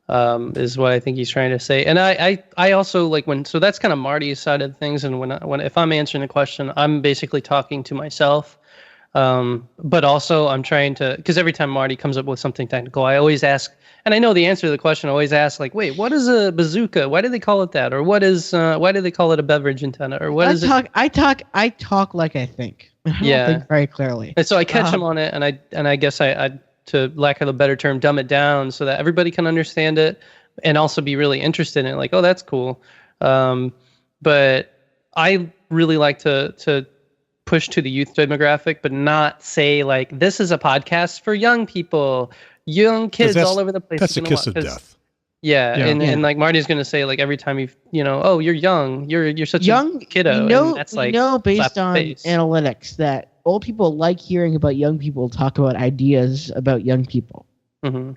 Is what I think he's trying to say. And I also like so that's kind of Marty's side of things. And if I'm answering a question, I'm basically talking to myself. But also I'm trying to, because every time Marty comes up with something technical, I always ask, and I know the answer to the question, I always ask like, wait, what is a bazooka? Why do they call it that? Or why do they call it a beverage antenna? Or what is it? I talk like I think. I don't think very clearly. And so I catch him on it, and I guess I to lack of a better term, dumb it down so that everybody can understand it and also be really interested in it. Like, oh, that's cool. But I really like to push to the youth demographic, but not say like, this is a podcast for young people, young kids all over the place. That's a kiss of death. Yeah. And like Marty's going to say like every time oh, you're young, you're such a kiddo. And that's like, based on analytics that old people like hearing about young people talk about ideas about young people. Mm-hmm.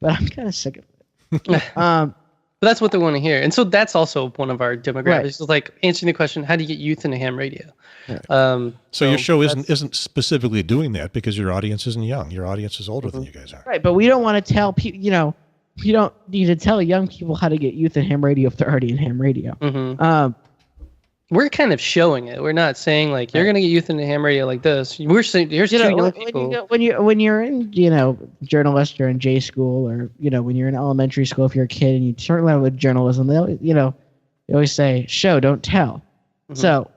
But I'm kind of sick of it. But that's what they want to hear. And so that's also one of our demographics. Right. It's like answering the question, how do you get youth into ham radio? Right. So your show isn't specifically doing that because your audience isn't young. Your audience is older than you guys are. Right, but we don't want to tell people, we don't need to tell young people how to get youth in ham radio if they're already in ham radio. Mm-hmm. We're kind of showing it. We're not saying like you're going to get youth into ham radio like this. We're saying here's two young people. When you're in journalist or in J school or when you're in elementary school, if you're a kid and you start learning with journalism, they always say show, don't tell. Mm-hmm. So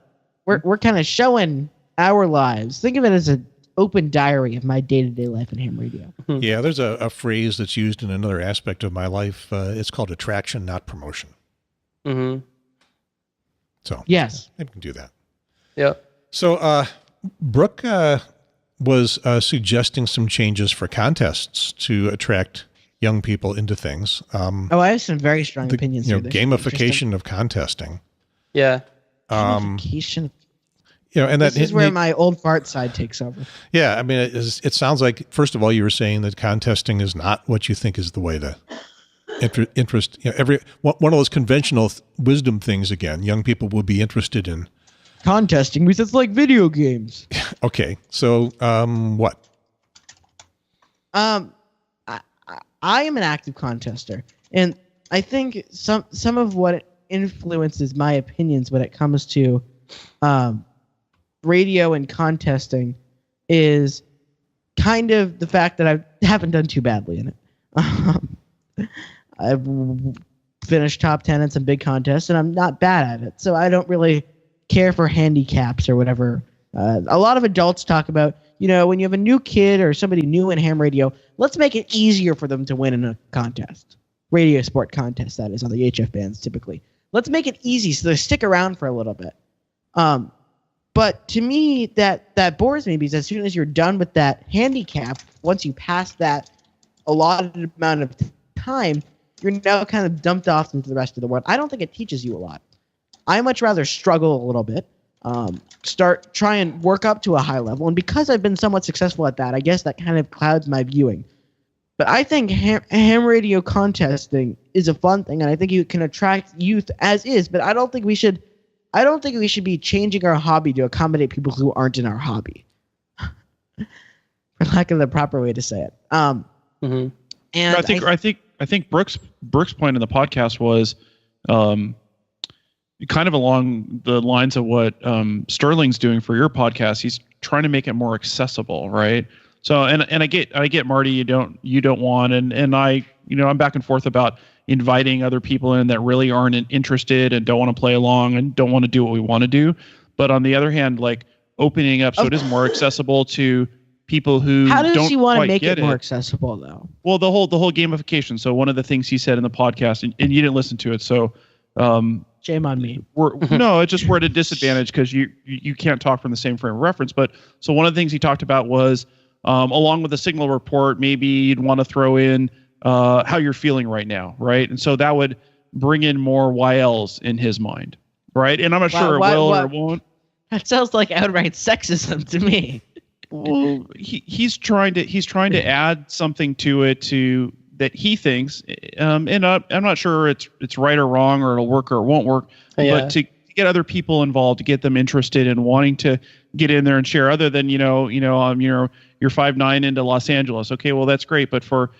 we're kind of showing our lives. Think of it as an open diary of my day-to-day life in ham radio. Mm-hmm. Yeah, there's a phrase that's used in another aspect of my life. It's called attraction, not promotion. Mm-hmm. So yes, I can do that. Yeah. So Brooke was suggesting some changes for contests to attract young people into things. I have some very strong opinions. Gamification of contesting. Yeah. Gamification. And this is where my old fart side takes over. Yeah, I mean, it sounds like first of all you were saying that contesting is not what you think is the way to. Interest, one of those conventional wisdom things. Again, young people will be interested in contesting because it's like video games. Okay, so what? I am an active contester, and I think some of what influences my opinions when it comes to radio and contesting is kind of the fact that I haven't done too badly in it. I've finished top 10 in some big contests, and I'm not bad at it. So I don't really care for handicaps or whatever. A lot of adults talk about, when you have a new kid or somebody new in ham radio, let's make it easier for them to win in a contest. Radio sport contest, that is, on the HF bands typically. Let's make it easy so they stick around for a little bit. But to me, that bores me because as soon as you're done with that handicap, once you pass that allotted amount of time, you're now kind of dumped off into the rest of the world. I don't think it teaches you a lot. I much rather struggle a little bit, try and work up to a high level. And because I've been somewhat successful at that, I guess that kind of clouds my viewing. But I think ham radio contesting is a fun thing, and I think you can attract youth as is. But I don't think we should be changing our hobby to accommodate people who aren't in our hobby, for lack of the proper way to say it. Mm-hmm. And I think Brooke's point in the podcast was kind of along the lines of what Sterling's doing for your podcast. He's trying to make it more accessible, right? So and I get Marty, you don't want, and I I'm back and forth about inviting other people in that really aren't interested and don't want to play along and don't want to do what we want to do. But on the other hand, like opening up so it is more accessible to people who How does don't he want to quite make get it more accessible though? Well, the whole gamification. So one of the things he said in the podcast, and you didn't listen to it, so shame on me. We're at a disadvantage because you can't talk from the same frame of reference. But so one of the things he talked about was along with the signal report, maybe you'd want to throw in how you're feeling right now, right? And so that would bring in more YLs in his mind, right? And I'm not sure it will or it won't. That sounds like outright sexism to me. Well, he's trying to add something to it that he thinks, and I'm not sure it's right or wrong or it'll work or it won't work. Yeah. But to get other people involved, to get them interested in wanting to get in there and share, other than, you're 5'9" into Los Angeles. Okay, well, that's great. But for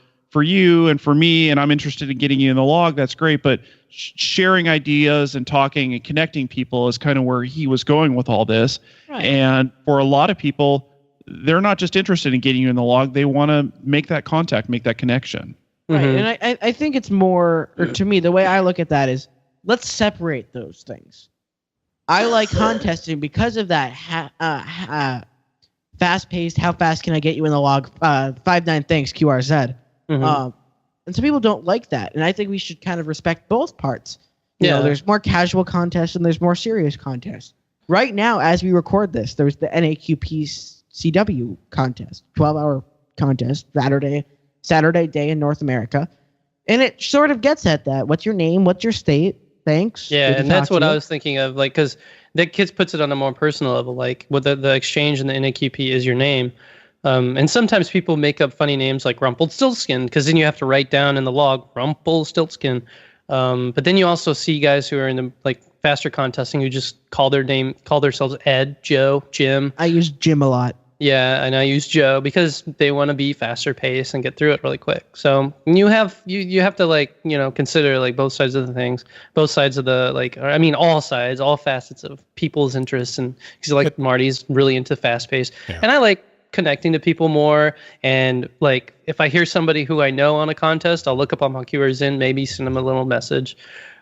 you and for me, and I'm interested in getting you in the log, that's great. But sharing ideas and talking and connecting people is kind of where he was going with all this. Right. And for a lot of people, they're not just interested in getting you in the log. They want to make that contact, make that connection. Right. And I think it's more, or to me, the way I look at that is, let's separate those things. I like contesting because of that fast-paced, how fast can I get you in the log, 5'9", thanks, QRZ. And some people don't like that. And I think we should kind of respect both parts. You know, there's more casual contests and there's more serious contests. Right now, as we record this, there's the NAQP CW contest, 12-hour contest, Saturday day in North America. And it sort of gets at that. What's your name? What's your state? Thanks. Yeah, and that's what I was thinking of, like, because the kids puts it on a more personal level, like with the exchange in the NAQP is your name. And sometimes people make up funny names like Rumpelstiltskin, because then you have to write down in the log Rumpelstiltskin. But then you also see guys who are in the like faster contesting who just call themselves Ed, Joe, Jim. I use Jim a lot. Yeah, and I use Joe because they want to be faster paced and get through it really quick. So you have to like, consider like both sides of the things, both sides of the all sides, all facets of people's interests. And because like Marty's really into fast pace, and I like connecting to people more. And like if I hear somebody who I know on a contest, I'll look up on my QRZ in, maybe send them a little message.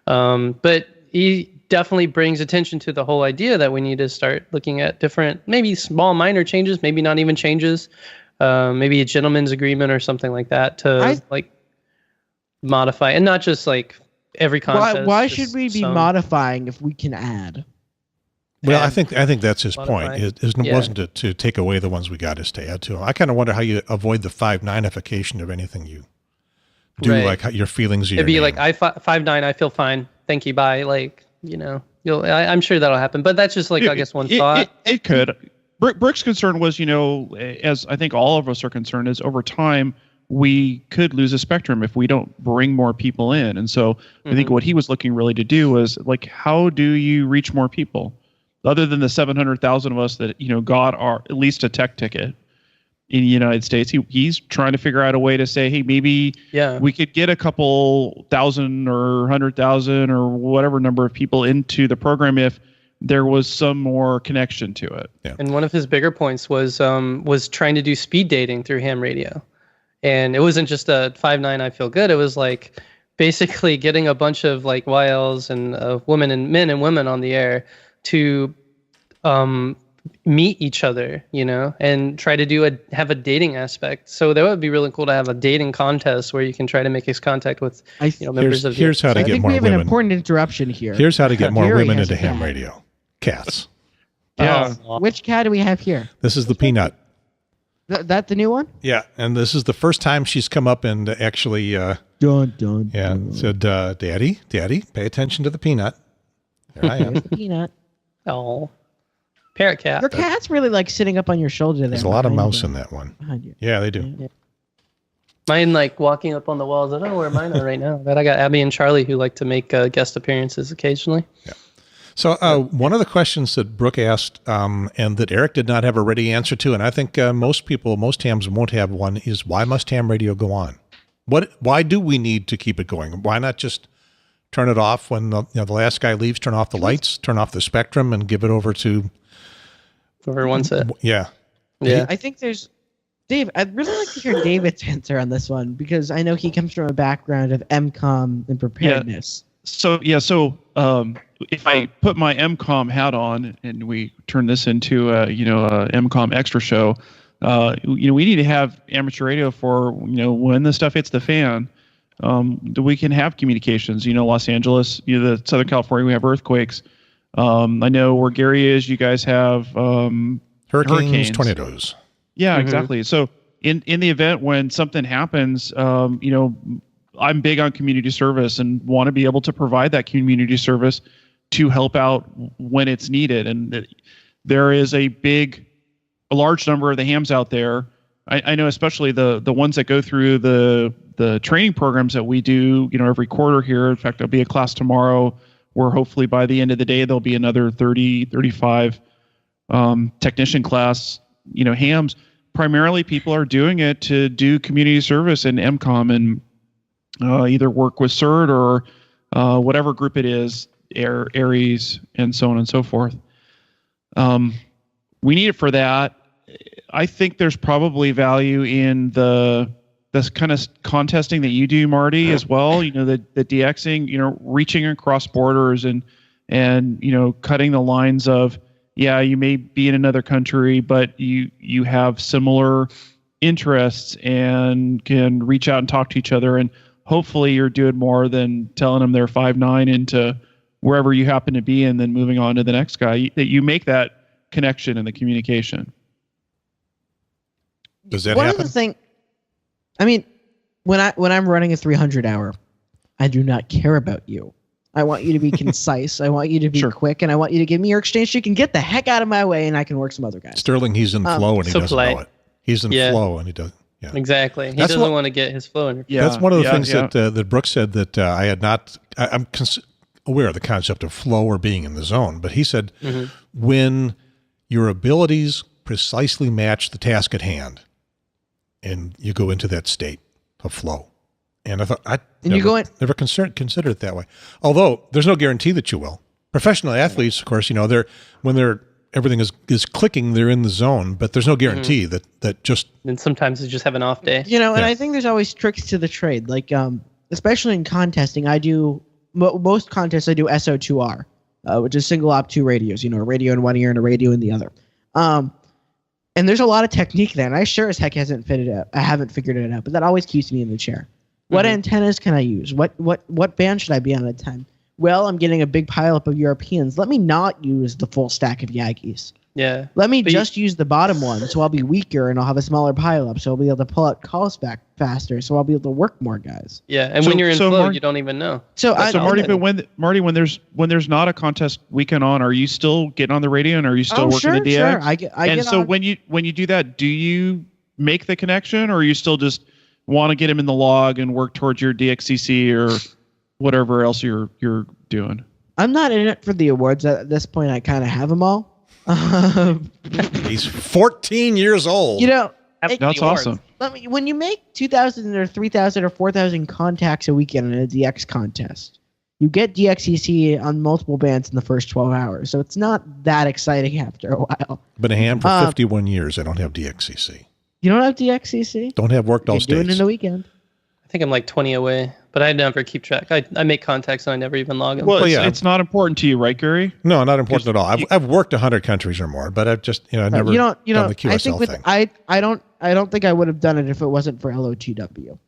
But he definitely brings attention to the whole idea that we need to start looking at different, maybe small minor changes, maybe not even changes, maybe a gentleman's agreement or something like that to like modify, and not just like every contest. Why should we be modifying if we can add? Well, I think that's his point. It wasn't to take away the ones we got, is to add to them. I kind of wonder how you avoid the 5'9"ification of anything you do, like how your feelings. It'd be like 5'9", I feel fine. Thank you. Bye. Like, I'm sure that'll happen, but that's just like, I guess one thought. It could. Brooke's concern was, as I think all of us are concerned, is over time we could lose a spectrum if we don't bring more people in. And so I think what he was looking really to do was like, how do you reach more people other than the 700,000 of us that, got at least a tech ticket in the United States? He's trying to figure out a way to say, hey, maybe we could get a couple thousand or 100,000 or whatever number of people into the program if there was some more connection to it. Yeah. And one of his bigger points was trying to do speed dating through ham radio. And it wasn't just a 5'9", I feel good. It was like basically getting a bunch of like YLs and men and women on the air to meet each other, and try to have a dating aspect. So that would be really cool to have a dating contest where you can try to make contact with members of. Here's how to get more women. I think we have an important interruption here. Here's how to get more women into ham radio. Cats. Yeah. Which cat do we have here? This is the Peanut. That the new one? Yeah, and this is the first time she's come up and actually said, Daddy, pay attention to the Peanut. There I am. Peanut. Oh. Parrot cat. Your cat's really like sitting up on your shoulder there. There's a lot of mouse in that one. Behind you. Yeah, they do. Yeah. Mine like walking up on the walls. I don't know where mine are right now. But I got Abby and Charlie who like to make guest appearances occasionally. Yeah. So one of the questions that Brooke asked and that Eric did not have a ready answer to, and I think most hams won't have one, is why must ham radio go on? Why do we need to keep it going? Why not just turn it off when the last guy leaves, turn off the lights, turn off the spectrum, and give it over to whoever wants it? Yeah. I think there's Dave. I'd really like to hear David's answer on this one because I know he comes from a background of Emcomm and preparedness. So if I put my Emcomm hat on and we turn this into a Emcomm extra show, we need to have amateur radio for when the stuff hits the fan. We can have communications. Los Angeles, the Southern California, we have earthquakes. I know where Gary is. You guys have hurricanes, tornadoes. Yeah, exactly. So in the event when something happens, I'm big on community service and want to be able to provide that community service to help out when it's needed. And there is a large number of the hams out there. I know especially the ones that go through the training programs that we do, every quarter here. In fact, there'll be a class tomorrow where hopefully by the end of the day there'll be another 30, 35 technician class, hams. Primarily, people are doing it to do community service in Emcomm and either work with CERT or whatever group it is, Aries, and so on and so forth. We need it for that. I think there's probably value in this kind of contesting that you do, Marty, as well. The DXing, reaching across borders and cutting the lines of, you may be in another country, but you have similar interests and can reach out and talk to each other. And hopefully you're doing more than telling them they're 5'9" into wherever you happen to be and then moving on to the next guy. That you make that connection and the communication. Does that One happen? of the thing, I mean, when I'm running a 300 hour, I do not care about you. I want you to be concise. I want you to be quick, and I want you to give me your exchange so you can get the heck out of my way and I can work some other guys. Sterling, he's in flow and he doesn't know it. He's in flow and he doesn't. Yeah. Exactly. He doesn't want to get his flow in. Yeah, that's one of the things that Brooke said that I had not. I'm aware of the concept of flow or being in the zone, but he said when your abilities precisely match the task at hand, and you go into that state of flow. And I thought never considered it that way. Although there's no guarantee that you will. Professional athletes, of course, when everything is clicking, they're in the zone, but there's no guarantee that just. And sometimes they just have an off day. And I think there's always tricks to the trade. Like, especially in contesting, I do most contests. I do SO2R, which is single op 2 radios. A radio in one ear and a radio in the other. And there's a lot of technique there, and I sure as heck haven't figured it out. But that always keeps me in the chair. What antennas can I use? What band should I be on at a time? Well, I'm getting a big pileup of Europeans. Let me not use the full stack of Yankees. Yeah. Let me just use the bottom one, so I'll be weaker and I'll have a smaller pileup, so I'll be able to pull out calls back faster, so I'll be able to work more guys. Yeah, and when you're in flow, you don't even know. Marty, but when there's not a contest weekend on, are you still getting on the radio and are you still working the DX? Sure, I get on. when you do that, do you make the connection, or are you still just want to get him in the log and work towards your DXCC or whatever else you're doing? I'm not in it for the awards at this point. I kind of have them all. He's 14 years old. That's awesome. When you make 2,000 or 3,000 or 4,000 contacts a weekend in a DX contest, you get DXCC on multiple bands in the first 12 hours. So it's not that exciting after a while. Been a ham for 51 years. I don't have DXCC. You don't have DXCC? Don't have worked all states. Do it in the weekend. I think I'm like 20 away, but I never keep track. I make contacts and I never even log them. Well, it's not important to you, right, Gary? No, not important at all. I've worked 100 countries or more, but I've just I've never done the QSL thing. I don't think I would have done it if it wasn't for LOTW,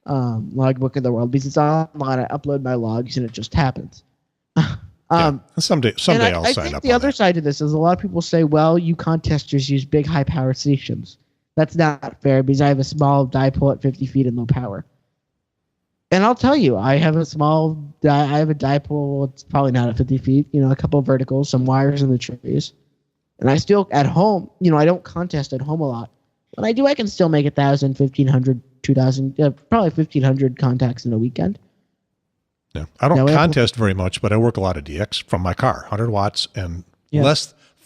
Logbook of the World, because it's online. I upload my logs and it just happens. Someday I'll sign up. I think the other side to this is a lot of people say, well, you contesters use big high power stations. That's not fair because I have a small dipole at 50 feet and low power. And I'll tell you, I have a dipole. It's probably not at 50 feet. A couple of verticals, some wires in the trees, and I still at home. I don't contest at home a lot. When I do, I can still make 1,000, 1,500, 2,000, probably 1,500 contacts in a weekend. Yeah, I don't contest very much, but I work a lot of DX from my car, 100 watts and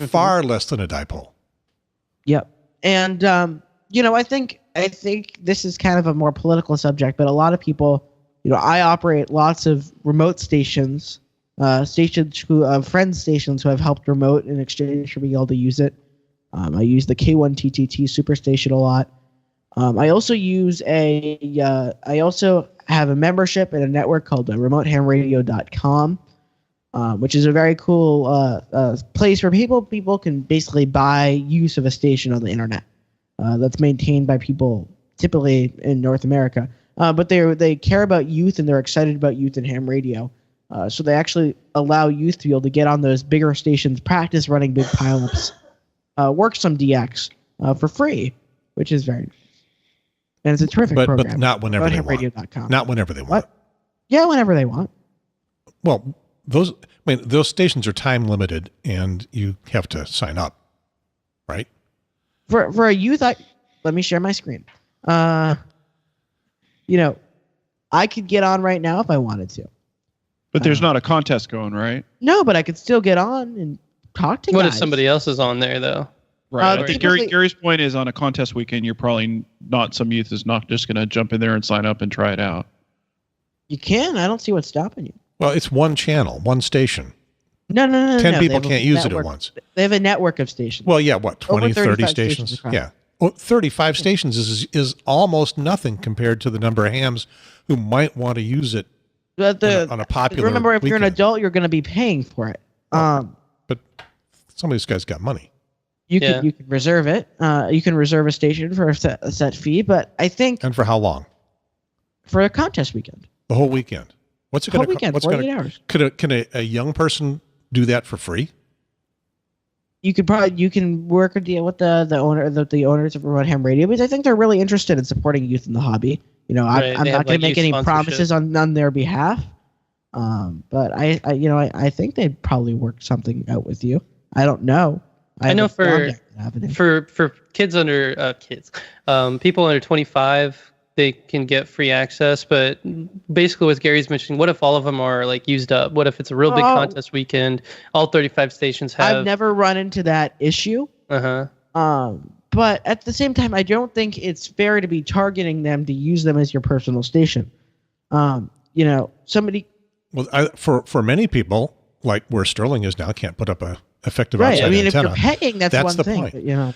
far less than a dipole. Yep, and I think this is kind of a more political subject, but a lot of people. I operate lots of remote stations, friend stations who have helped remote in exchange for being able to use it. I use the K1TTT Superstation a lot. I also have a membership in a network called RemoteHamRadio.com, which is a very cool place where people can basically buy use of a station on the internet. That's maintained by people typically in North America. But they care about youth and they're excited about youth and ham radio. So they actually allow youth to be able to get on those bigger stations, practice running big pileups, work some DX for free, which is very nice. And it's a terrific program. But not whenever they want. Not whenever they want. What? Yeah, whenever they want. Well, those stations are time limited and you have to sign up, right? For a youth, let me share my screen. I could get on right now if I wanted to. But there's not a contest going, right? No, but I could still get on and talk to What guys. if somebody else is on there though? Right. I think typically- Gary's point is on a contest weekend, you're probably not, some youth is not just going to jump in there and sign up and try it out. You can. I don't see what's stopping you. Well, it's one channel, one station. No. 10 They people have a can't use it network. at once. They have a network of stations. Well, yeah, what, 20, Over 30 35 stations? across. Yeah. Well, 35 stations is almost nothing compared to the number of hams who might want to use it But on a popular remember, if you're an weekend. adult, you're going to be paying for it. But some of these guys got money. You can reserve it. You can reserve a station for a set fee. But I think And for how long? for a contest weekend, The whole weekend. What's it whole going to weekend, what's 48 gonna, hours. Can a young person do that for free? You can work a deal with the owners of Remote Ham Radio, because I think they're really interested in supporting youth in the hobby. You know, Right, I'm they not have, going to like, make youth any sponsorship. promises on their behalf. But I think they'd probably work something out with you. I don't know. I know haven't gone down that avenue. for kids under people under 25, they can get free access. But basically, what Gary's mentioning, what if all of them are like used up? What if it's a real big contest weekend? All 35 stations have. I've never run into that issue. But at the same time, I don't think it's fair to be targeting them to use them as your personal station. Somebody. Well, for many people, like where Sterling is now, can't put up a effective Right. outside I mean, antenna. if you're paying, that's one the thing. point.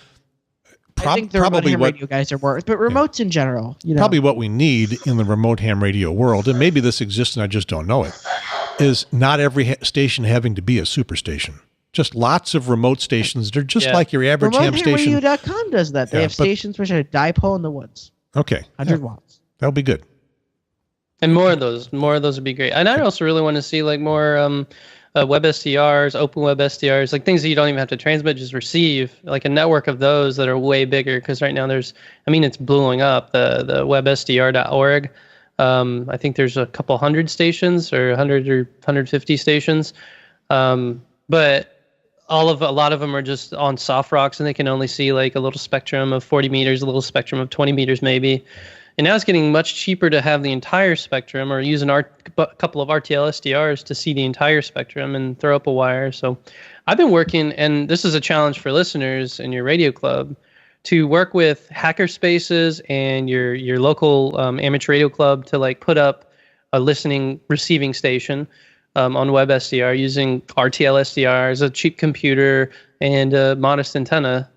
But, I think the remote ham radio guys are worth, but remotes in general, Probably what we need in the remote ham radio world, and maybe this exists and I just don't know it, is not every station having to be a superstation. Just lots of remote stations. They're just like your average ham station. RemoteHamRadio.com does that. They have stations which are a dipole in the woods. Okay. 100 watts. That'll be good. And more of those would be great. And I also really want to see like more web SDRs, open web SDRs, like things that you don't even have to transmit, just receive, like a network of those that are way bigger. Because right now it's blowing up, the websdr.org. I think there's a couple hundred stations or 100 or 150 stations. But a lot of them are just on soft rocks, and they can only see like a little spectrum of 40 meters, a little spectrum of 20 meters maybe. And now it's getting much cheaper to have the entire spectrum, or use a couple of RTL SDRs to see the entire spectrum and throw up a wire. So I've been working, and this is a challenge for listeners in your radio club, to work with hackerspaces and your local amateur radio club to like put up a receiving station on WebSDR using RTL SDRs, a cheap computer, and a modest antenna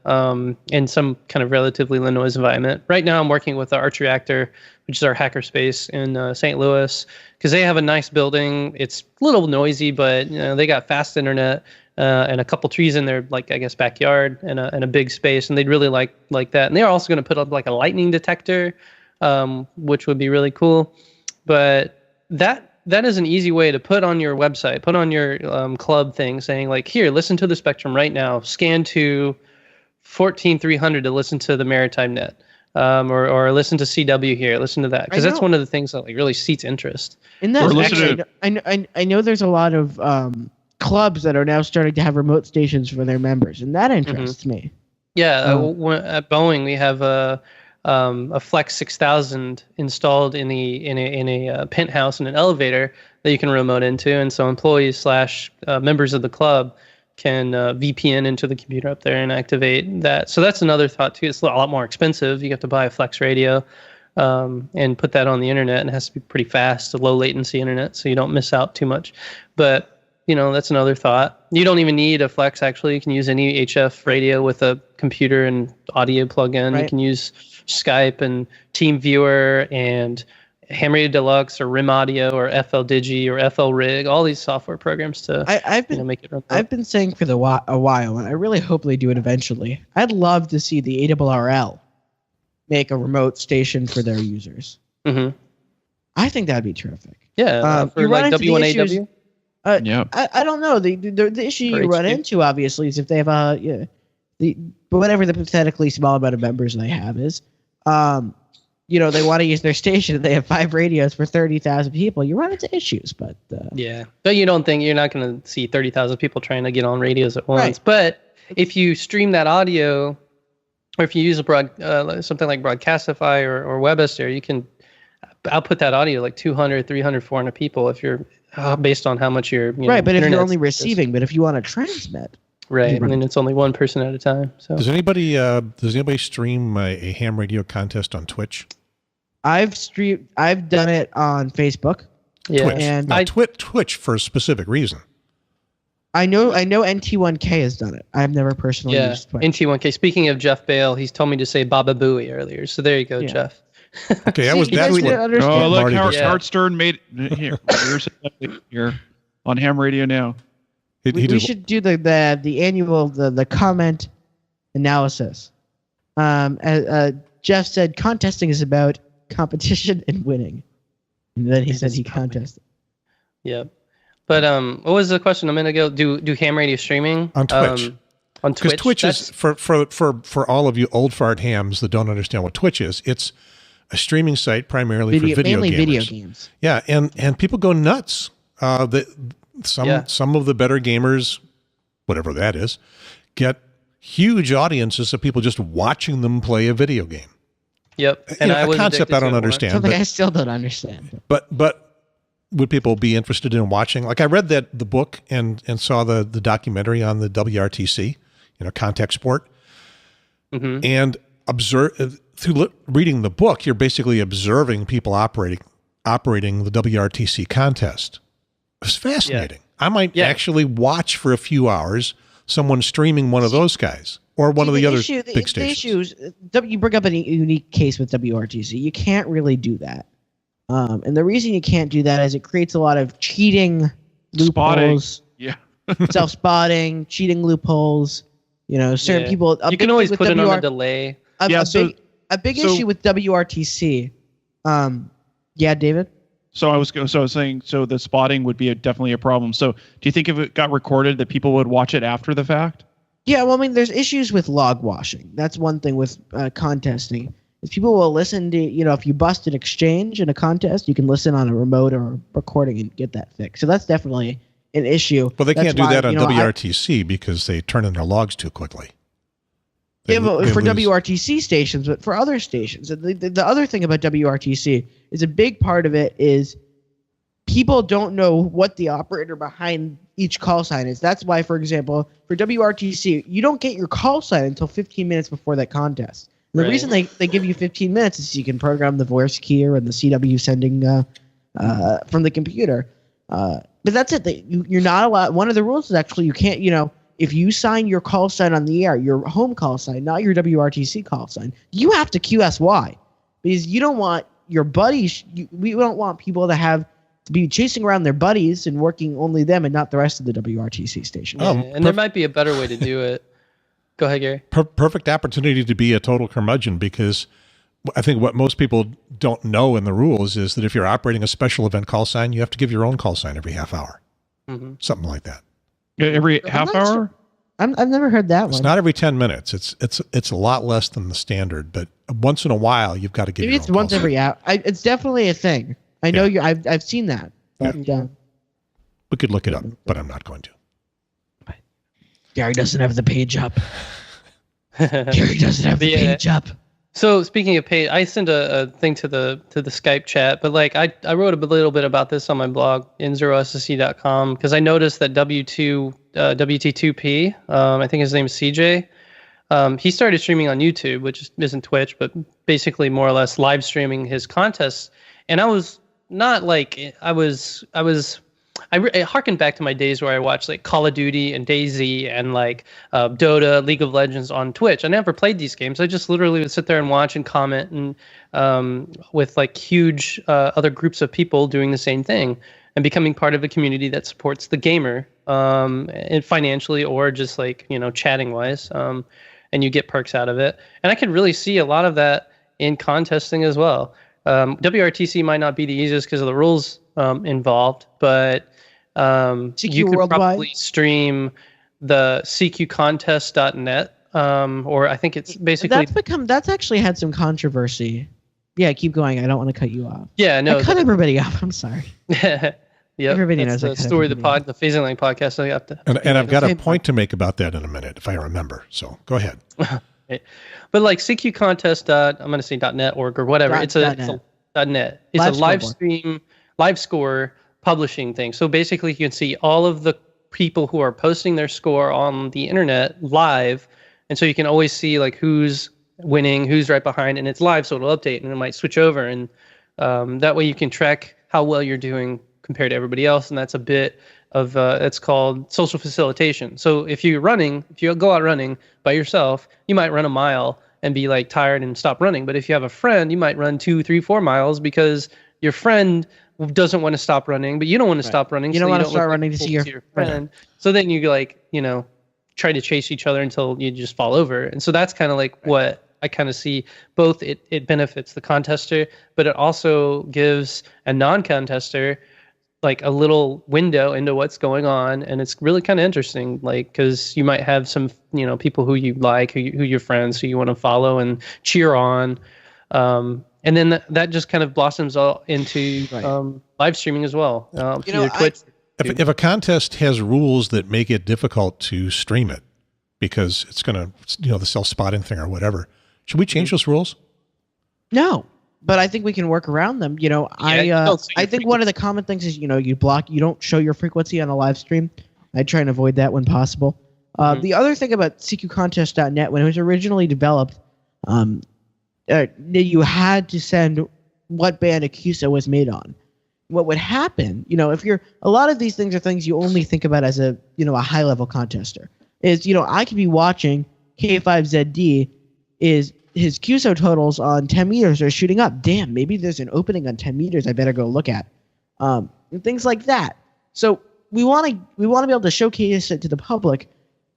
in some kind of relatively low noise environment. Right now I'm working with the Arch Reactor, which is our hackerspace in St. Louis, because they have a nice building. It's a little noisy, but they got fast internet and a couple trees in their, like, I guess, backyard and a big space, and they'd really like that. And they're also going to put up like a lightning detector, which would be really cool. But that is an easy way to put on your website, put on your club thing, saying like, here, listen to the spectrum right now, scan to 14300 to listen to the Maritime Net, or listen to CW here, listen to that, because that's one of the things that like really seats interest. In that, I know there's a lot of clubs that are now starting to have remote stations for their members, and that interests me. Yeah, at Boeing we have a Flex 6000 installed in a penthouse in an elevator that you can remote into, and so employees / members of the club can VPN into the computer up there and activate that. So that's another thought too. It's a lot more expensive. You have to buy a Flex radio and put that on the internet, and it has to be pretty fast, low latency internet, so you don't miss out too much. But that's another thought. You don't even need a Flex, actually. You can use any HF radio with a computer and audio plug-in. Right. You can use Skype and TeamViewer and Ham Radio Deluxe or RIM Audio or FL Digi or FL Rig, all these software programs to make it run. I've been saying for a while, and I really hope they do it eventually. I'd love to see the ARRL make a remote station for their users. Mm-hmm. I think that'd be terric. Yeah, for like W1AW. I don't know. The issue you run into, obviously, is if they have whatever the pathetically small amount of members they have is, they want to use their station and they have 5 radios for 30,000 people. You run into issues, but but you're not going to see 30,000 people trying to get on radios at once. Right. But if you stream that audio, or if you use something like Broadcastify or WebSDR, you can output that audio like 200, 300, 400 people if you're based on how much you're right. But if you're only internet's- receiving, but if you want to transmit, right, and then it's only one person at a time. So Does anybody stream a ham radio contest on Twitch? I've done it on Facebook. yeah, Twitch. And Now, Twitch for a specific reason. I know NT1K has done it. I've never personally yeah. used Twitch. NT1K. Speaking of Jeff Bale, he's told me to say Baba Booey earlier. So there you go, Yeah. Jeff. Okay, See, you guys didn't understand. Oh, look, Marty Howard, did. Howard Stern made here. Here on Ham Radio Now. We should do the annual the comment analysis. Jeff said contesting is about competition and winning, and then he said he contested. Yeah. But what was the question a minute ago? Do ham radio streaming On Twitch. On Because Twitch, Twitch is for all of you old fart hams that don't understand what Twitch is. It's a streaming site primarily for video mainly gamers. video games. Yeah, and people go nuts. Some of the better gamers, whatever that is, get huge audiences of people just watching them play a video game. Yep. And a concept I don't Something understand. I still don't understand. But would people be interested in watching? Like I read the book and saw the documentary on the WRTC, contact sport, and observe through reading the book. You're basically observing people operating the WRTC contest. It's fascinating. I might actually watch for a few hours someone streaming one of those guys or one of the other big stations. The issue is, you bring up a unique case with WRTC. You can't really do that. And the reason you can't do that is it creates a lot of cheating loopholes. Yeah. Self-spotting, cheating loopholes. Certain people. You can always put it on a delay. A big issue with WRTC. Yeah, David? So I was saying, the spotting would be definitely a problem. So do you think if it got recorded that people would watch it after the fact? Yeah, well, I mean, there's issues with log washing. That's one thing with contesting. Is people will listen to, if you bust an exchange in a contest, you can listen on a remote or a recording and get that fixed. So that's definitely an issue. Well, they can't do that on WRTC because they turn in their logs too quickly. For WRTC stations, but for other stations. The other thing about WRTC is a big part of it is people don't know what the operator behind each call sign is. That's why, for example, for WRTC, you don't get your call sign until 15 minutes before that contest. And the reason they give you 15 minutes is so you can program the voice keyer and the CW sending from the computer. But that's it. You're not allowed. One of the rules is actually you can't, if you sign your call sign on the air, your home call sign, not your WRTC call sign, you have to QSY because you don't want your buddies. We don't want people to be chasing around their buddies and working only them and not the rest of the WRTC station. And there might be a better way to do it. Go ahead, Gary. Perfect opportunity to be a total curmudgeon because I think what most people don't know in the rules is that if you're operating a special event call sign, you have to give your own call sign every half hour. Something like that. Every half hour? I've never heard that one. It's not every 10 minutes. It's a lot less than the standard, but once in a while you've got to give. Maybe it's once every hour. It's definitely a thing. I know I've seen that. But, we could look it up, but I'm not going to. Gary doesn't have the page up. Gary doesn't have the page up. So speaking of page, I sent a thing to the Skype chat, but I wrote a little bit about this on my blog n0ssc.com because I noticed that WT2P, I think his name is CJ, he started streaming on YouTube, which isn't Twitch, but basically more or less live streaming his contests, and I was not I harkened back to my days where I watched Call of Duty and DayZ and Dota, League of Legends on Twitch. I never played these games. I just literally would sit there and watch and comment and with huge other groups of people doing the same thing and becoming part of a community that supports the gamer and financially or just chatting wise. And you get perks out of it. And I could really see a lot of that in contesting as well. WRTC might not be the easiest because of the rules involved, but you could Worldwide? probably stream the cqcontest.net, or I think it's basically that's actually had some controversy. Yeah, keep going. I don't want to cut you off. Yeah, no, I cut everybody off. I'm sorry. Yeah, everybody that's knows the story of the PhasingRadioHamLineNow podcast. I have to, and I've got a point to make about that in a minute if I remember. So go ahead. Okay. But cqcontest. I'm going to say .net org or whatever. It's a .net. It's a live score publishing thing. So basically, you can see all of the people who are posting their score on the internet live, and so you can always see like who's winning, who's right behind, and it's live, so it'll update and it might switch over, and that way you can track how well you're doing compared to everybody else, and that's a bit of it's called social facilitation. So if you go out running by yourself, you might run a mile and be like tired and stop running. But if you have a friend, you might run 2, 3, 4 miles because your friend doesn't want to stop running, but you don't want to stop running. You don't want to start running to see your friend. So then you like, try to chase each other until you just fall over. And so that's kind of like what I kind of see. Both it benefits the contester, but it also gives a non-contester like a little window into what's going on, and it's really kind of interesting, like, because you might have some people who you like, who your friends, who you want to follow and cheer on, and then that just kind of blossoms all into live streaming as well. Twitch. If a contest has rules that make it difficult to stream it because it's going to the self-spotting thing or whatever, should we change those rules? No. But I think we can work around them. I think one of the common things is, you don't show your frequency on a live stream. I try and avoid that when possible. The other thing about CQcontest.net, when it was originally developed, you had to send what band a QSO was made on. What would happen, if a lot of these things are things you only think about as a high-level contester, is, I could be watching K5ZD is his QSO totals on 10 meters are shooting up. Damn, maybe there's an opening on 10 meters I better go look at. And things like that. So we want to be able to showcase it to the public,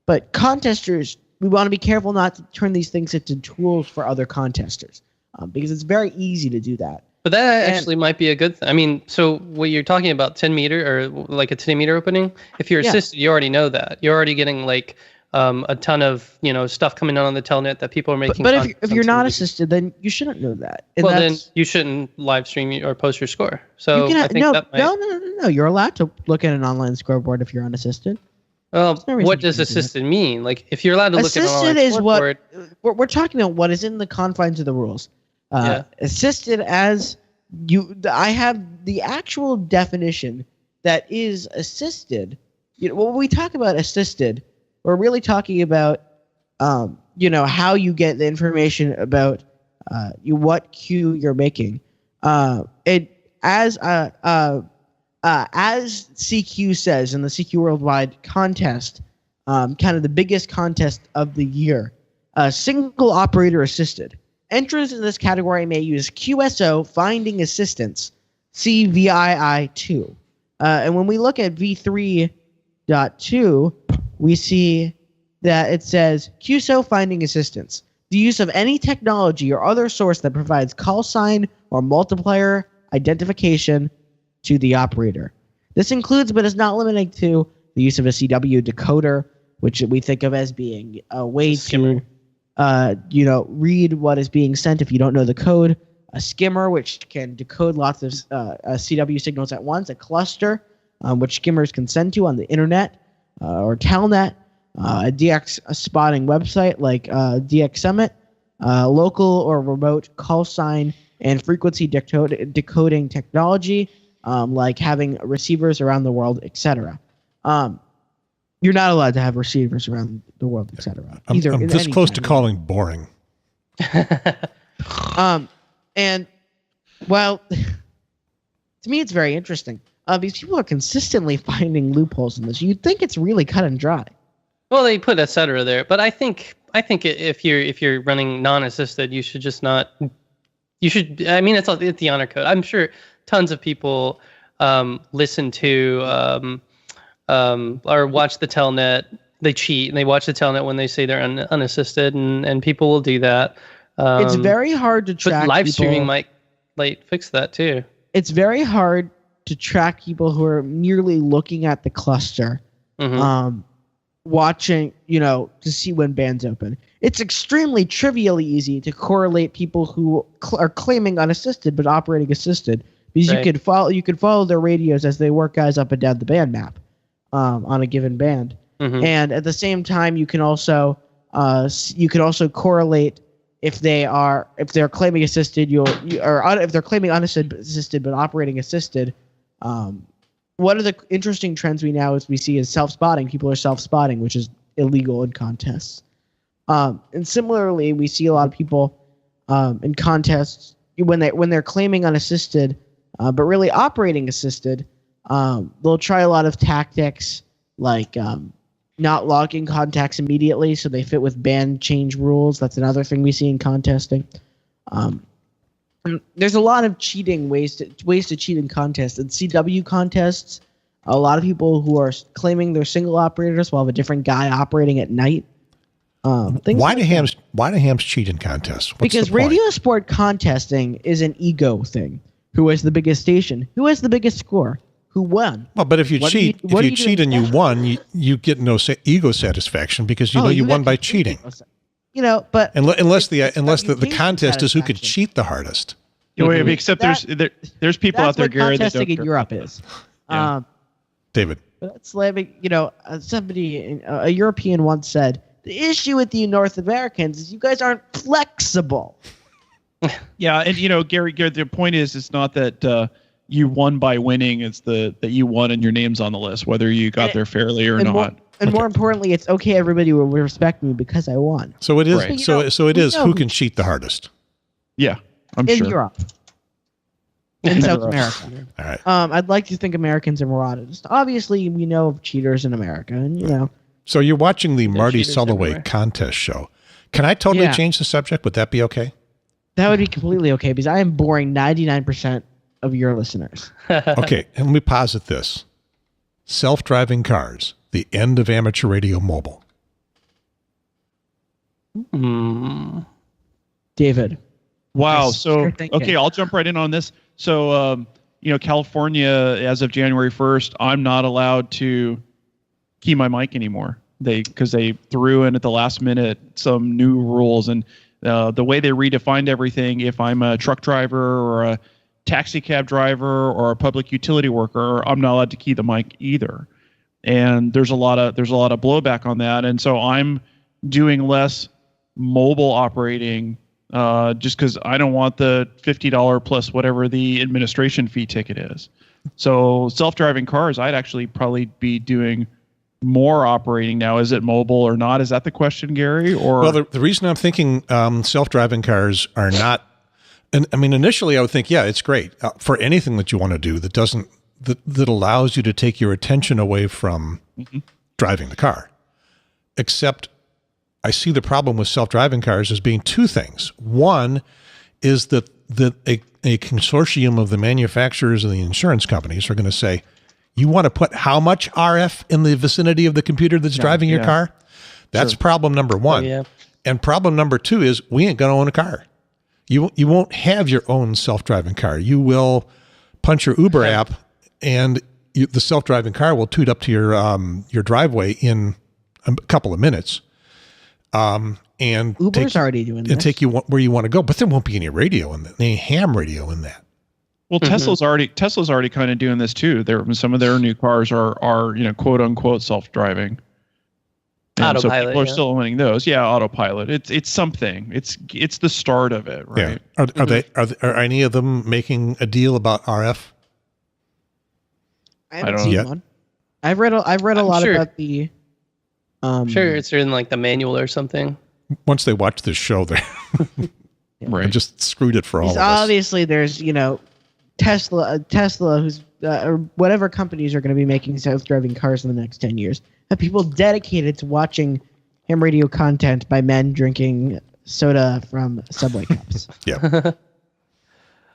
but contesters, we want to be careful not to turn these things into tools for other contesters, because it's very easy to do that. But that actually might be a good thing. I mean, so what you're talking about, 10 meter or like a 10 meter opening, if you're assisted, you already know that. You're already getting like a ton of stuff coming out on the telnet that people are making. But if you're not assisted, then you shouldn't know that. And then you shouldn't live stream or post your score. So I think no. You're allowed to look at an online scoreboard if you're unassisted. What does assisted mean? Like, if you're allowed to look at an online scoreboard, we're talking about what is in the confines of the rules. Assisted as I have the actual definition that is assisted. When we talk about assisted, we're really talking about, how you get the information about what queue you're making. As CQ says in the CQ Worldwide contest, kind of the biggest contest of the year, single operator assisted. Entrants in this category may use QSO Finding Assistance, CVII2. And when we look at V3.2, we see that it says QSO Finding Assistance, the use of any technology or other source that provides call sign or multiplier identification to the operator. This includes, but is not limited to, the use of a CW decoder, which we think of as being a way to read what is being sent if you don't know the code. A skimmer, which can decode lots of CW signals at once. A cluster, which skimmers can send to on the internet or telnet. A DX spotting website like DX Summit. Local or remote call sign and frequency decoding technology, like having receivers around the world, etc. You're not allowed to have receivers around the world, etc. I'm this close to calling boring. And well, to me, it's very interesting. These people are consistently finding loopholes in this. You'd think it's really cut and dry. Well, they put etc. there, but I think if you're running non-assisted, you should just not. You should. I mean, it's the honor code. I'm sure tons of people listen to or watch the telnet. They cheat and they watch the telnet when they say they're unassisted, and people will do that. It's very hard to track. But live streaming might fix that too. It's very hard to track people who are merely looking at the cluster, watching, to see when bands open. It's extremely trivially easy to correlate people who are claiming unassisted but operating assisted, because you could follow their radios as they work guys up and down the band map on a given band, and at the same time you can also correlate if they're claiming assisted, if they're claiming unassisted but operating assisted, one of the interesting trends we see is self-spotting. People are self-spotting, which is illegal in contests. And similarly, we see a lot of people in contests when they're claiming unassisted, but really operating assisted. They'll try a lot of tactics like not logging contacts immediately, so they fit with band change rules. That's another thing we see in contesting. There's a lot of cheating ways to cheat in contests. In CW contests, a lot of people who are claiming they're single operators will have a different guy operating at night. Why do hams cheat in contests? Because radio sport contesting is an ego thing. Who has the biggest station? Who has the biggest score? Who won? Well, but if you cheat and you won, you get no ego satisfaction because you won by cheating. But unless the contest is who could cheat the hardest. Except there's people out there, Gary, that contesting in Europe is. Yeah. David. That's like, somebody, a European once said, the issue with you North Americans is you guys aren't flexible. Yeah, and Gary, the point is, it's not that you won by winning; it's that you won and your name's on the list, whether you got there fairly or not. More importantly, it's okay. Everybody will respect me because I won. So it is. Right. So it is who can cheat the hardest. Yeah, I'm sure. In Europe, in South America. All right. I'd like to think Americans are more honest. Obviously, we know of cheaters in America, and So you're watching the Marty Sulliway contest show. Can I totally change the subject? Would that be okay? That would be completely okay because I am boring 99% of your listeners. Okay, and let me posit this. Self-driving cars, the end of amateur radio mobile. David. Wow. So, okay, I'll jump right in on this. So, California, as of January 1st, I'm not allowed to key my mic anymore. Because they threw in at the last minute some new rules, and the way they redefined everything, if I'm a truck driver or a taxi cab driver or a public utility worker, I'm not allowed to key the mic either. And there's a lot of blowback on that. And so I'm doing less mobile operating just because I don't want the $50 plus whatever the administration fee ticket is. So self-driving cars, I'd actually probably be doing more operating now. Is it mobile or not? Is that the question, Gary? Or well, the reason I'm thinking self-driving cars are not, and I mean, initially I would think, yeah, it's great for anything that you want to do that allows you to take your attention away from driving the car. Except I see the problem with self-driving cars as being two things. One is that a consortium of the manufacturers and the insurance companies are going to say, you want to put how much RF in the vicinity of the computer that's driving your car? That's problem number one. Yeah. And problem number two is we ain't going to own a car. You won't have your own self-driving car. You will punch your Uber app, and the self-driving car will toot up to your driveway in a couple of minutes. And Uber's already doing this. And take you where you want to go, but there won't be any radio in that, any ham radio in that. Well, Tesla's already kind of doing this too. Some of their new cars are quote unquote self-driving. Autopilot. So people are still winning those. Yeah, autopilot. It's something. It's the start of it, right? Yeah. Are any of them making a deal about RF? I haven't seen one. I've read a lot about the. I'm sure it's in like the manual or something. Once they watch this show, they right. I just screwed it for all of us. Obviously, there's Tesla, who's or whatever companies are going to be making self-driving cars in the next 10 years, have people dedicated to watching ham radio content by men drinking soda from Subway cups. Yeah.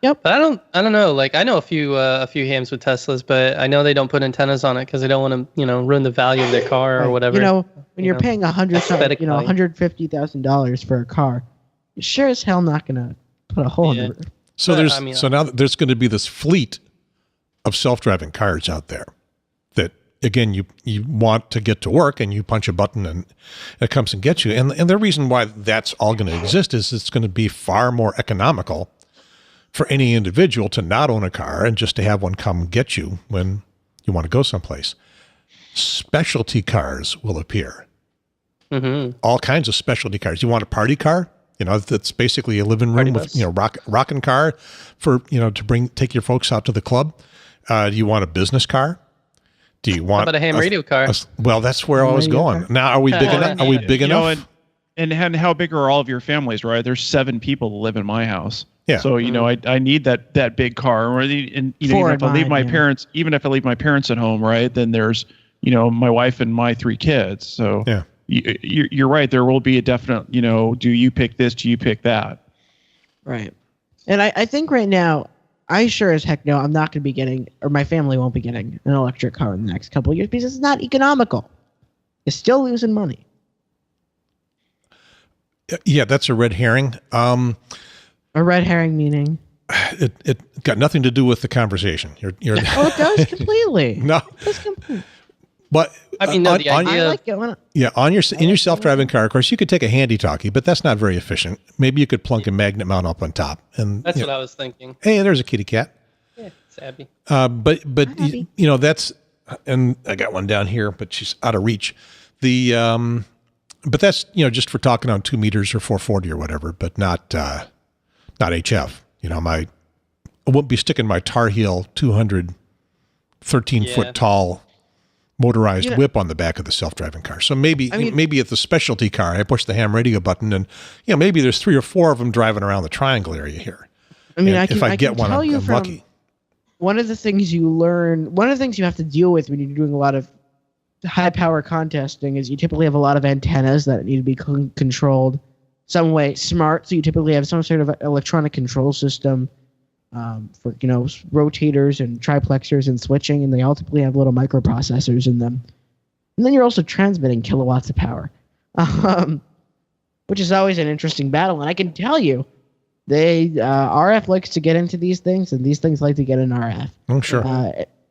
Yep. But I don't know. Like I know a few hams with Teslas, but I know they don't put antennas on it because they don't want to, ruin the value of their car or whatever. When you're paying $150,000 for a car, you're sure as hell not going to put a hole in the roof. So now there's going to be this fleet of self-driving cars out there that, again, you want to get to work and you punch a button and it comes and gets you. And the reason why that's all going to exist is it's going to be far more economical for any individual to not own a car and just to have one come get you when you want to go someplace. Specialty cars will appear. Mm-hmm. All kinds of specialty cars. You want a party car? That's basically a living room with, rocking car for, to take your folks out to the club. Do you want a business car? Do you want How about a ham radio car? Well, that's where I was going. Now, are we big enough? Are we big enough? And how big are all of your families, right? There's 7 people that live in my house. Yeah. So, I need that big car. Even if I leave my parents, at home, right? Then there's, my wife and my 3 kids. So yeah. You're right. There will be a definite, do you pick this? Do you pick that? Right. And I think right now, I sure as heck know I'm not going to be getting, or my family won't be getting an electric car in the next couple of years because it's not economical. You're still losing money. Yeah, that's a red herring. A red herring meaning? It got nothing to do with the conversation. You're Oh, it does completely. No. It does completely. But I mean, no, the idea. I like it in your self-driving car, of course, you could take a handy talkie, but that's not very efficient. Maybe you could plunk a magnet mount up on top, and That's what I was thinking. Hey, there's a kitty cat. Yeah, it's Abby. But Abby. That's, and I got one down here, but she's out of reach. But that's just for talking on 2 meters or 440 or whatever, but not HF. I won't be sticking my Tar Heel 213-foot tall motorized whip on the back of the self-driving car. So maybe at the specialty car, I push the ham radio button, and maybe there's 3 or 4 of them driving around the triangle area here. I mean, if I get one, I'm lucky. One of the things you have to deal with when you're doing a lot of high power contesting is you typically have a lot of antennas that need to be controlled some way smart. So you typically have some sort of electronic control system for rotators and triplexers and switching, and they all typically have little microprocessors in them. And then you're also transmitting kilowatts of power, which is always an interesting battle. And I can tell you, RF likes to get into these things, and these things like to get in RF. Oh, sure.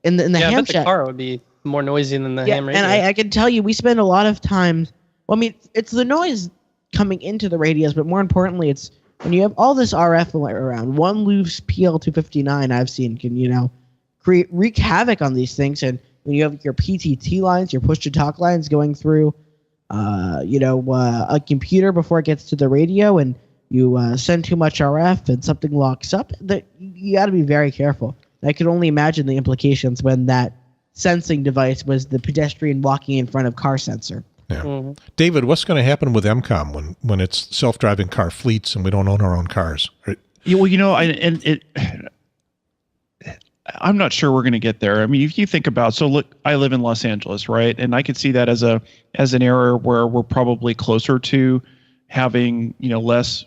In the ham but the car would be more noisy than the ham radio. And I can tell you, we spend a lot of time. Well, I mean, it's the noise coming into the radios, but more importantly, it's when you have all this RF around. One loose PL259 I've seen can wreak havoc on these things, and when you have your PTT lines, your push-to-talk lines going through, a computer before it gets to the radio, and you send too much RF and something locks up, that you got to be very careful. I could only imagine the implications when that sensing device was the pedestrian walking in front of car sensor. Yeah. Mm-hmm. David, what's going to happen with Emcomm when it's self-driving car fleets and we don't own our own cars? Right? I'm not sure we're going to get there. I mean, if you think about, look, I live in Los Angeles, right? And I could see that as an area where we're probably closer to having, less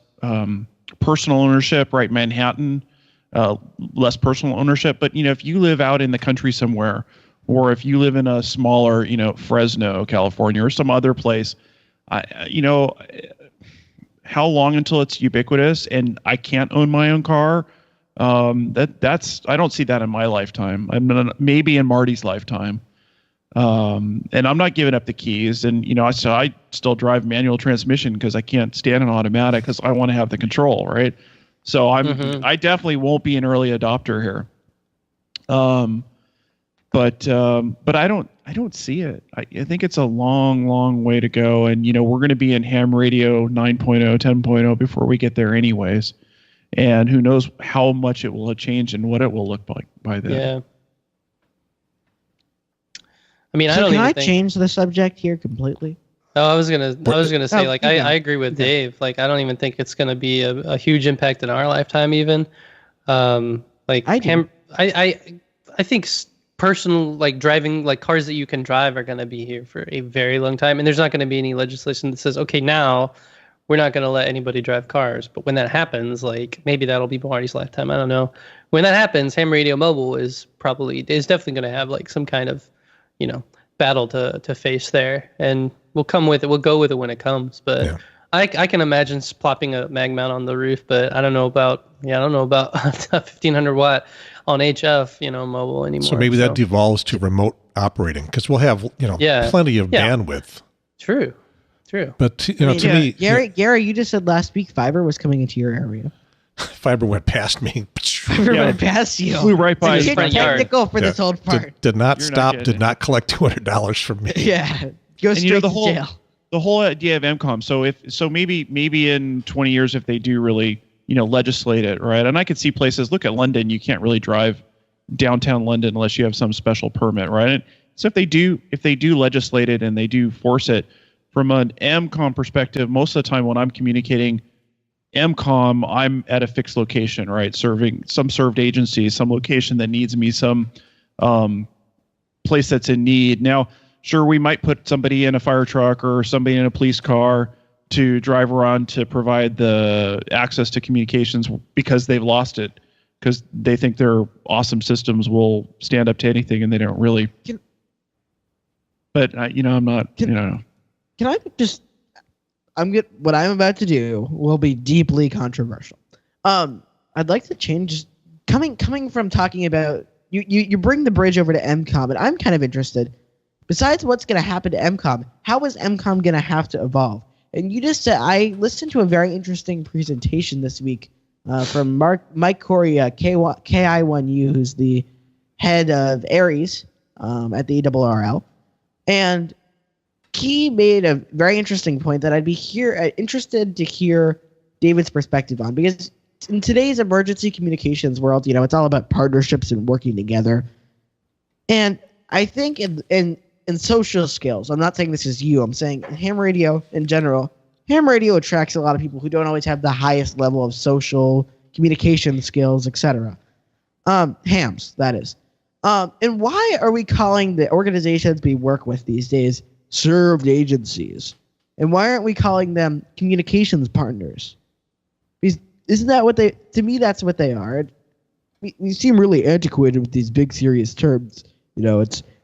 personal ownership, right? Manhattan, less personal ownership. But, if you live out in the country somewhere, or if you live in a smaller, Fresno, California, or some other place, how long until it's ubiquitous and I can't own my own car? That's I don't see that in my lifetime. Maybe in Marty's lifetime. And I'm not giving up the keys. And so I still drive manual transmission because I can't stand an automatic because I want to have the control, right? So I definitely won't be an early adopter here. But I don't see it. I think it's a long, long way to go. And, we're going to be in ham radio 9.0, 10.0 before we get there anyways. And who knows how much it will change and what it will look like by then. Yeah. I mean, can I change the subject here completely? Oh, I was gonna say, I agree with Dave. Like, I don't even think it's gonna be a huge impact in our lifetime, even. I think personal, driving, cars that you can drive are gonna be here for a very long time, and there's not gonna be any legislation that says, okay, now we're not gonna let anybody drive cars. But when that happens, maybe that'll be Marty's lifetime. I don't know. When that happens, Ham Radio Mobile is definitely gonna have some kind of battle to face there, and we'll come with it. We'll go with it when it comes. But yeah. I can imagine plopping a mag mount on the roof, but I don't know about 1500 watt on HF mobile anymore. So maybe that devolves to remote operating because we'll have plenty of bandwidth. True. But to me, Gary, you just said last week fiber was coming into your area. Fiber went past me. Fiber went past you. Flew right by you. Technical for this whole part. Did not stop. Did not collect $200 from me. Yeah, go straight to jail. The whole idea of Emcomm. So maybe in 20 years, if they do really legislate it, right? And I could see places. Look at London. You can't really drive downtown London unless you have some special permit, right? So if they do legislate it and they do force it, from an Emcomm perspective, most of the time when I'm communicating Emcomm, I'm at a fixed location, right? Serving some served agency, some location that needs me, some place that's in need. Now, sure, we might put somebody in a fire truck or somebody in a police car to drive around to provide the access to communications because they've lost it, because they think their awesome systems will stand up to anything, and they don't really. But I'm not. Can I just? What I'm about to do will be deeply controversial. I'd like to change. Coming from talking about you bring the bridge over to Emcomm, and I'm kind of interested. Besides what's going to happen to Emcomm, how is Emcomm going to have to evolve? And you just said, I listened to a very interesting presentation this week from Mike Corey, KI1U, who's the head of Aries at the ARRL. And he made a very interesting point that I'd be interested to hear David's perspective on, because in today's emergency communications world, it's all about partnerships and working together. And I think in social skills, I'm not saying this is you, I'm saying ham radio in general, ham radio attracts a lot of people who don't always have the highest level of social communication skills, etc. Hams, that is. And why are we calling the organizations we work with these days served agencies? And why aren't we calling them communications partners? Because isn't that what to me, that's what they are. We seem really antiquated with these big, serious terms.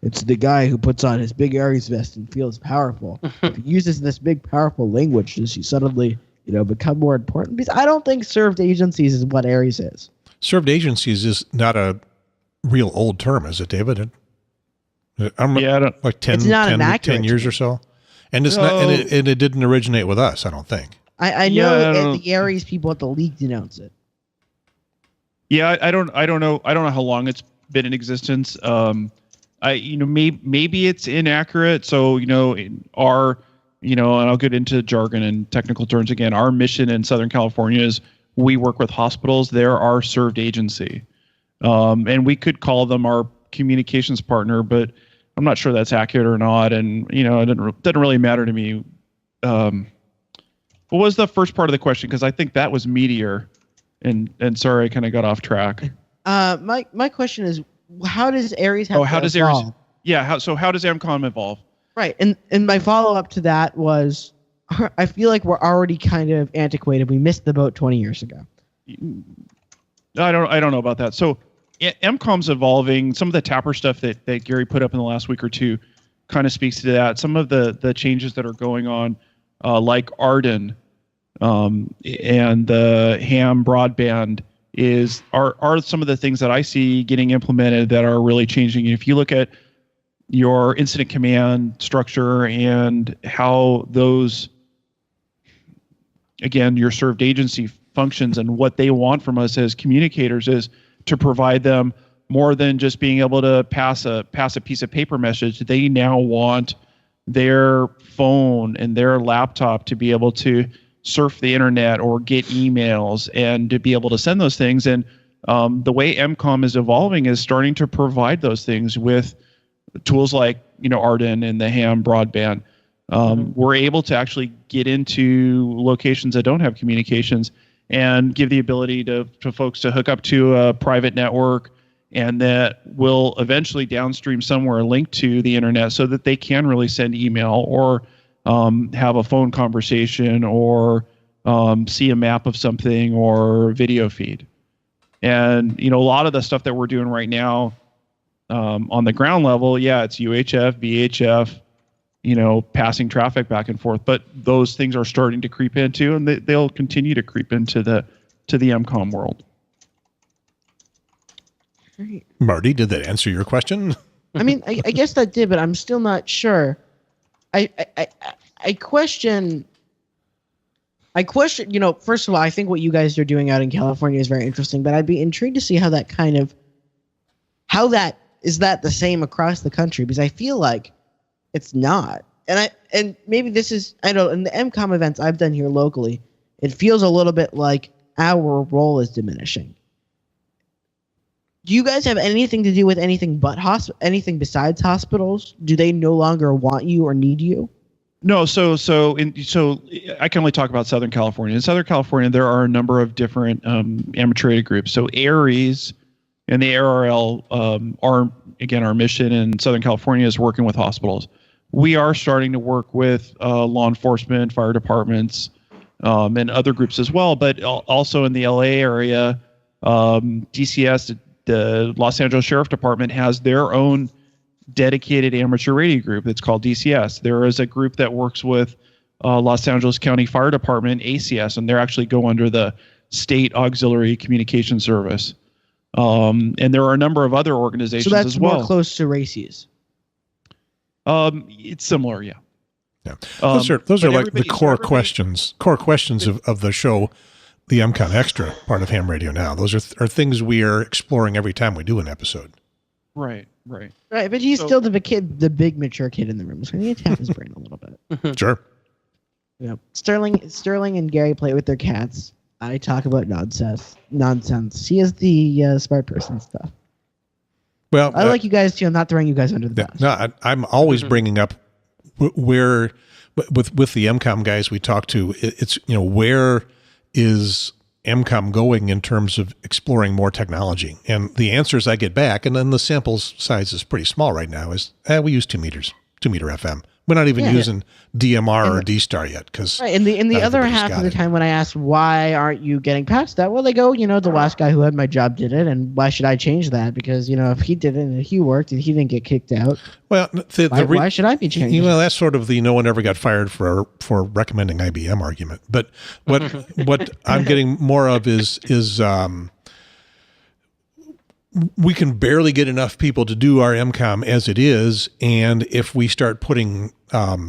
It's the guy who puts on his big Aries vest and feels powerful. If he uses this big, powerful language, does he suddenly, become more important? Because I don't think served agencies is what Aries is. Served agencies is not a real old term, is it, David? Like 10 years or so. And it's not, and it didn't originate with us, I don't think. I know the Aries people at the league denounce it. Yeah, I don't know how long it's been in existence. Maybe it's inaccurate. So, and I'll get into jargon and technical terms again. Our mission in Southern California is we work with hospitals. They're our served agency. And we could call them our communications partner, but I'm not sure that's accurate or not. And, it doesn't really matter to me. What was the first part of the question? Because I think that was Meteor. And sorry, I kind of got off track. My question is, how does Aries have to does evolve? Aries? Yeah. How does Emcomm evolve? Right. And my follow up to that was, I feel like we're already kind of antiquated. We missed the boat 20 years ago. I don't know about that. So Emcomm's evolving. Some of the Tapper stuff that Gary put up in the last week or two kind of speaks to that. Some of the changes that are going on, like Arden and the ham broadband, are some of the things that I see getting implemented that are really changing. If you look at your incident command structure and how those, again, your served agency functions and what they want from us as communicators is to provide them more than just being able to pass a piece of paper message. They now want their phone and their laptop to be able to surf the internet or get emails and to be able to send those things. And the way Emcomm is evolving is starting to provide those things with tools like Arden and the ham broadband. We're able to actually get into locations that don't have communications and give the ability to folks to hook up to a private network, and that will eventually downstream somewhere link to the internet so that they can really send email or have a phone conversation or see a map of something or video feed. And, a lot of the stuff that we're doing right now on the ground level, it's UHF, VHF, passing traffic back and forth. But those things are starting to creep into, and they'll continue to creep into the Emcomm world. Great. Marty, did that answer your question? I mean, I guess that did, but I'm still not sure. I question. First of all, I think what you guys are doing out in California is very interesting, but I'd be intrigued to see how that is that the same across the country, because I feel like it's not. And maybe this is, I don't know, in the Emcomm events I've done here locally, it feels a little bit like our role is diminishing. Do you guys have anything to do with anything but anything besides hospitals? Do they no longer want you or need you? No, so I can only talk about Southern California. In Southern California, there are a number of different amateur radio groups. So ARES and the ARRL our mission in Southern California is working with hospitals. We are starting to work with law enforcement, fire departments, and other groups as well. But also in the LA area, DCS, the Los Angeles Sheriff Department, has their own dedicated amateur radio group. It's called DCS. There is a group that works with Los Angeles County Fire Department, ACS, and they're actually go under the State Auxiliary Communication Service. And there are a number of other organizations as well. So that's more close to RACES. It's similar, yeah. Yeah, those are like the core questions of the show, the Emcomm Extra part of Ham Radio Now. Those are things we are exploring every time we do an episode. Right. Right, but he's still the big mature kid in the room, so I need to tap his brain a little bit. Sure. Yeah. Sterling and Gary play with their cats. I talk about nonsense. He is the smart person stuff. Well, I like you guys too. I'm not throwing you guys under the bus. No, I'm always bringing up where with the Emcomm guys we talk to. It's where is Emcomm going in terms of exploring more technology? And the answers I get back, and then the sample size is pretty small right now, is we use 2 meter FM. We're not even using DMR or D-Star yet. Cause right. In the other half of the time when I ask, why aren't you getting past that? Well, they go, the last guy who had my job did it, and why should I change that? Because, if he did it and he worked and he didn't get kicked out, well, why should I be changing? That's sort of the no one ever got fired for recommending IBM argument. But what I'm getting more of is we can barely get enough people to do our Emcomm as it is, and if we start putting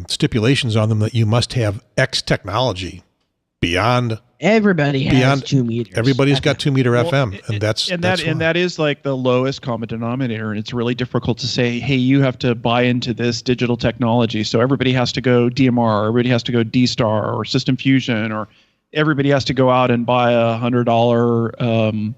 stipulations on them that you must have X technology beyond everybody has 2 meters. Everybody's got 2 meter FM, and that is like the lowest common denominator, and it's really difficult to say, hey, you have to buy into this digital technology, so everybody has to go DMR, or everybody has to go D-Star or System Fusion, or everybody has to go out and buy a $100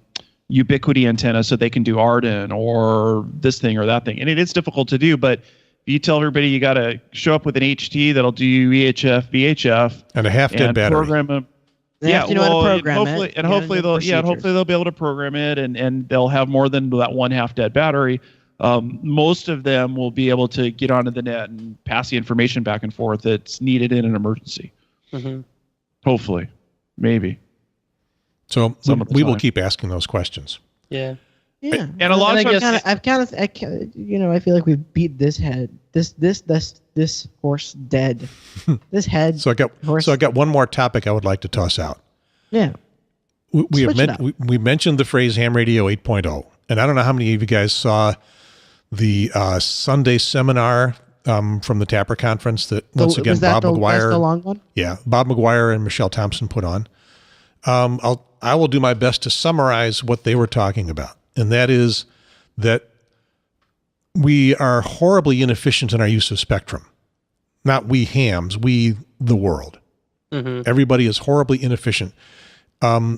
ubiquity antenna so they can do Arden or this thing or that thing. And it is difficult to do, but you tell everybody you got to show up with an HT that'll do EHF, VHF, and a half-dead battery. Program them. Hopefully they'll be able to program it, and they'll have more than that one half-dead battery. Most of them will be able to get onto the net and pass the information back and forth that's needed in an emergency. Mm-hmm. Hopefully, maybe. So we will keep asking those questions. Yeah. And a lot of times, I feel like we've beat this horse dead. This head. So I got one more topic I would like to toss out. Yeah. We mentioned the phrase Ham Radio 8.0, and I don't know how many of you guys saw the Sunday seminar from the Tapper Conference that once again Bob McGuire. That's the long one? Yeah, Bob McGuire and Michelle Thompson put on. I will do my best to summarize what they were talking about, and that is that we are horribly inefficient in our use of spectrum. Not we hams, we the world. Mm-hmm. Everybody is horribly inefficient.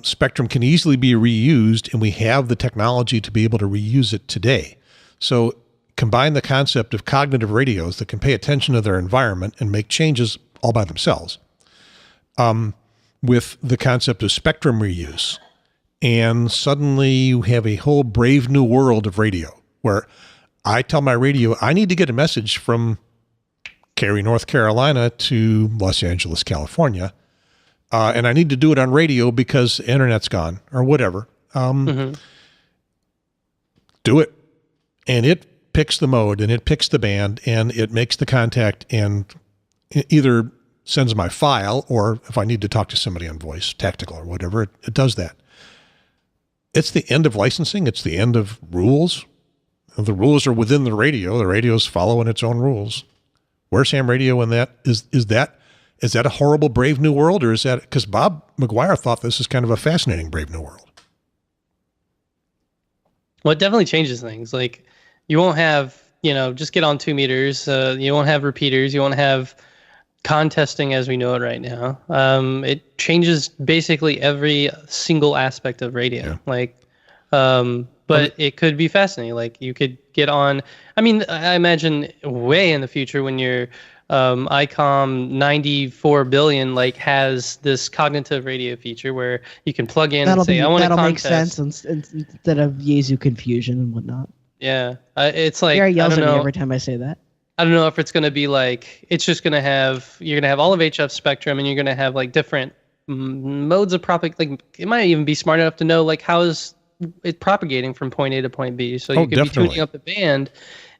Spectrum can easily be reused, and we have the technology to be able to reuse it today. So combine the concept of cognitive radios that can pay attention to their environment and make changes all by themselves. With the concept of spectrum reuse. And suddenly you have a whole brave new world of radio where I tell my radio, I need to get a message from Cary, North Carolina to Los Angeles, California. And I need to do it on radio because the internet's gone or whatever. Do it. And it picks the mode and it picks the band and it makes the contact and either sends my file, or if I need to talk to somebody on voice, tactical or whatever, it does that. It's the end of licensing. It's the end of rules. The rules are within the radio. The radio's following its own rules. Where's Ham Radio in that? Is that a horrible brave new world, or is that because Bob McGuire thought this is kind of a fascinating brave new world? Well, it definitely changes things. Like you won't have, just get on 2 meters. You won't have repeaters. You won't have contesting as we know it right now. It changes basically every single aspect of radio. Yeah. Like But it could be fascinating. Like you could get on. I mean, I imagine way in the future when your ICOM 94 billion like has this cognitive radio feature where you can plug in and say, "I want to contest." That'll make sense instead of Yezu confusion and whatnot. Yeah, it's like Gary yells I don't at me know. every time I say that. I don't know if it's going to be like it's just going to have you're going to have all of HF spectrum and you're going to have like different modes of propagation. Like it might even be smart enough to know like how is it propagating from point A to point B. So you could definitely be tuning up the band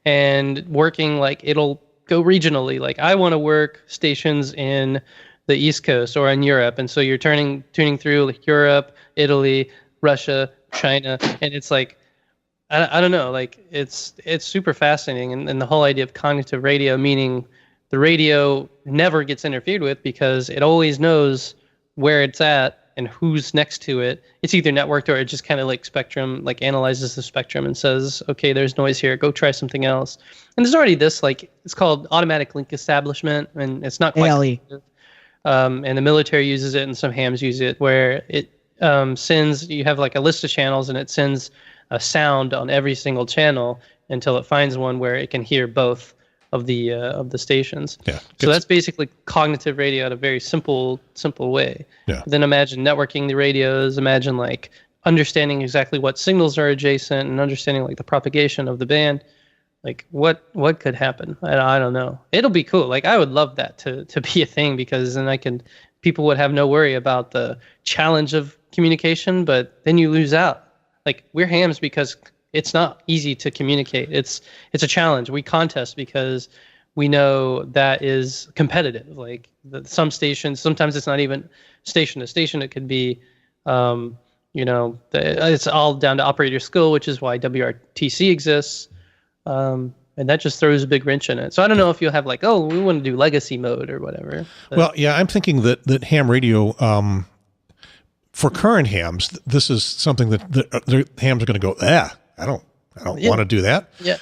and working like it'll go regionally. Like I want to work stations in the East Coast or in Europe, and so you're tuning through like Europe, Italy, Russia, China, and it's like. I don't know, like it's super fascinating, and the whole idea of cognitive radio, meaning the radio never gets interfered with because it always knows where it's at and who's next to it. It's either networked or it just kind of like spectrum, like analyzes the spectrum and says, okay, there's noise here, go try something else. And there's already this, like it's called automatic link establishment, and it's not quite ALE. And the military uses it and some hams use it, where it sends, you have like a list of channels and it sends a sound on every single channel until it finds one where it can hear both of the stations. Yeah. So that's basically cognitive radio in a very simple way. Yeah. Then imagine networking the radios, imagine like understanding exactly what signals are adjacent and understanding like the propagation of the band. Like what could happen? I don't know. It'll be cool. Like I would love that to be a thing, because then people would have no worry about the challenge of communication, but then you lose out. Like we're hams because it's not easy to communicate. It's a challenge. We contest because we know that is competitive. Like some stations, sometimes it's not even station to station. It could be, it's all down to operator skill, which is why WRTC exists. And that just throws a big wrench in it. So I don't know if you'll have like, we want to do legacy mode or whatever. But, well, yeah, I'm thinking that ham radio, for current hams, this is something that the hams are going to go, I don't want to do that. Yeah.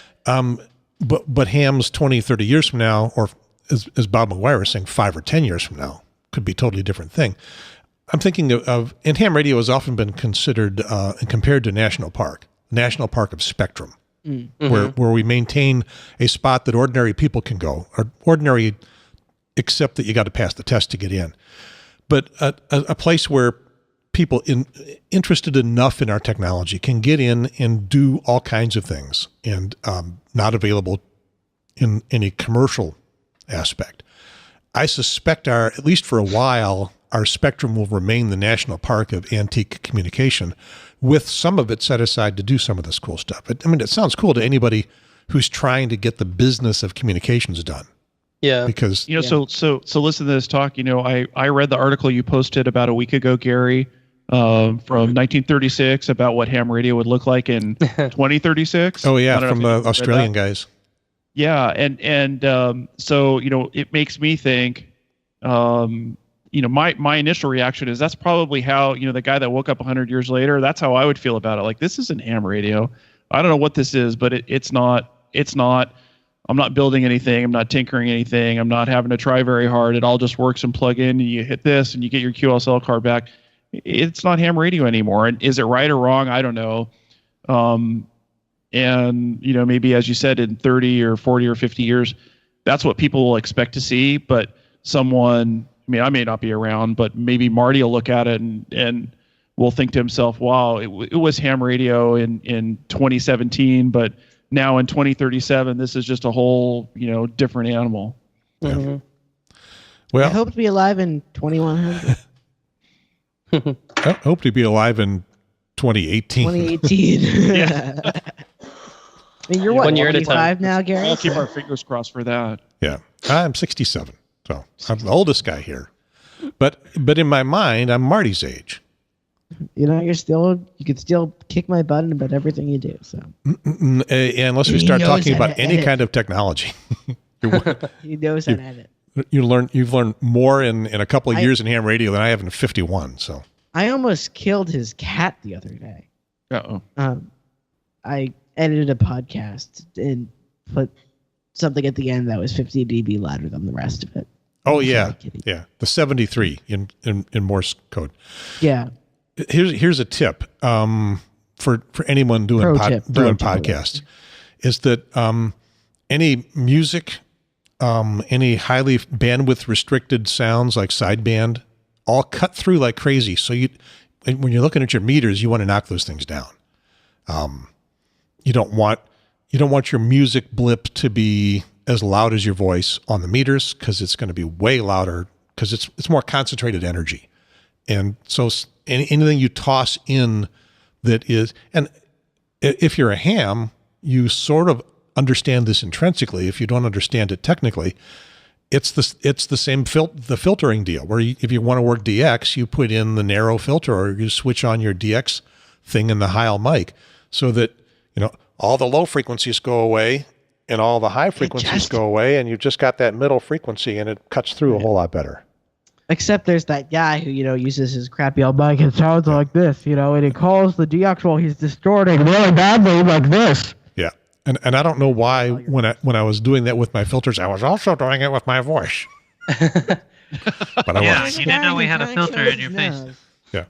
But hams 20, 30 years from now, or as Bob McGuire is saying, 5 or 10 years from now, could be a totally different thing. I'm thinking and ham radio has often been considered and compared to National Park of Spectrum, where we maintain a spot that ordinary people can go, or ordinary, except that you got to pass the test to get in. But a place where people interested enough in our technology can get in and do all kinds of things, and not available in any commercial aspect. I suspect at least for a while, our spectrum will remain the National Park of Antique Communication, with some of it set aside to do some of this cool stuff. I mean, it sounds cool to anybody who's trying to get the business of communications done. Yeah. Because so listen to this talk. I read the article you posted about a week ago, Gary, from 1936 about what ham radio would look like in 2036. Oh yeah, from the Australian guys. Yeah, and so it makes me think. My initial reaction is that's probably how the guy that woke up 100 years later. That's how I would feel about it. Like, this isn't ham radio. I don't know what this is, but it's not. I'm not building anything. I'm not tinkering anything. I'm not having to try very hard. It all just works and plug in, and you hit this, and you get your QSL card back. It's not ham radio anymore. And is it right or wrong? I don't know. And maybe, as you said, in 30 or 40 or 50 years, that's what people will expect to see. But someone, I may not be around, but maybe Marty will look at it and will think to himself, wow, it was ham radio in 2017, but now in 2037, this is just a whole, different animal. Mm-hmm. Well, I hope to be alive in 2100. I hope to be alive in 2018. 2018. Yeah. I mean, you're what, 1 year at a 25 now, Gary? I'll keep our fingers crossed for that. Yeah, I'm 67, so I'm the oldest guy here. But in my mind, I'm Marty's age. You could still kick my butt in about everything you do. So unless we start talking about any kind of technology, he knows how to edit. You've learned more in a couple of years in ham radio than I have in 51. So I almost killed his cat the other day. Uh-oh. I edited a podcast and put something at the end that was 50 dB louder than the rest of it. Oh yeah, yeah, the 73 in Morse code. Yeah. Here's a tip. for anyone doing podcasts is that any music, any highly bandwidth restricted sounds like sideband, all cut through like crazy. So when you're looking at your meters, you want to knock those things down. You don't want your music blip to be as loud as your voice on the meters, because it's going to be way louder, because it's more concentrated energy. And so anything you toss in that is, and if you're a ham, you sort of understand this intrinsically. If you don't understand it technically, it's the same the filtering deal, where if you want to work DX, you put in the narrow filter, or you switch on your DX thing in the Heil mic, so that all the low frequencies go away and all the high frequencies go away, and you've just got that middle frequency, and it cuts through a whole lot better. Except there's that guy who, uses his crappy old mic and sounds like this, and he calls the DX while he's distorting really badly like this. Yeah. And I don't know why when I was doing that with my filters, I was also doing it with my voice. But I was. You didn't know we had a filter in your face. Yeah.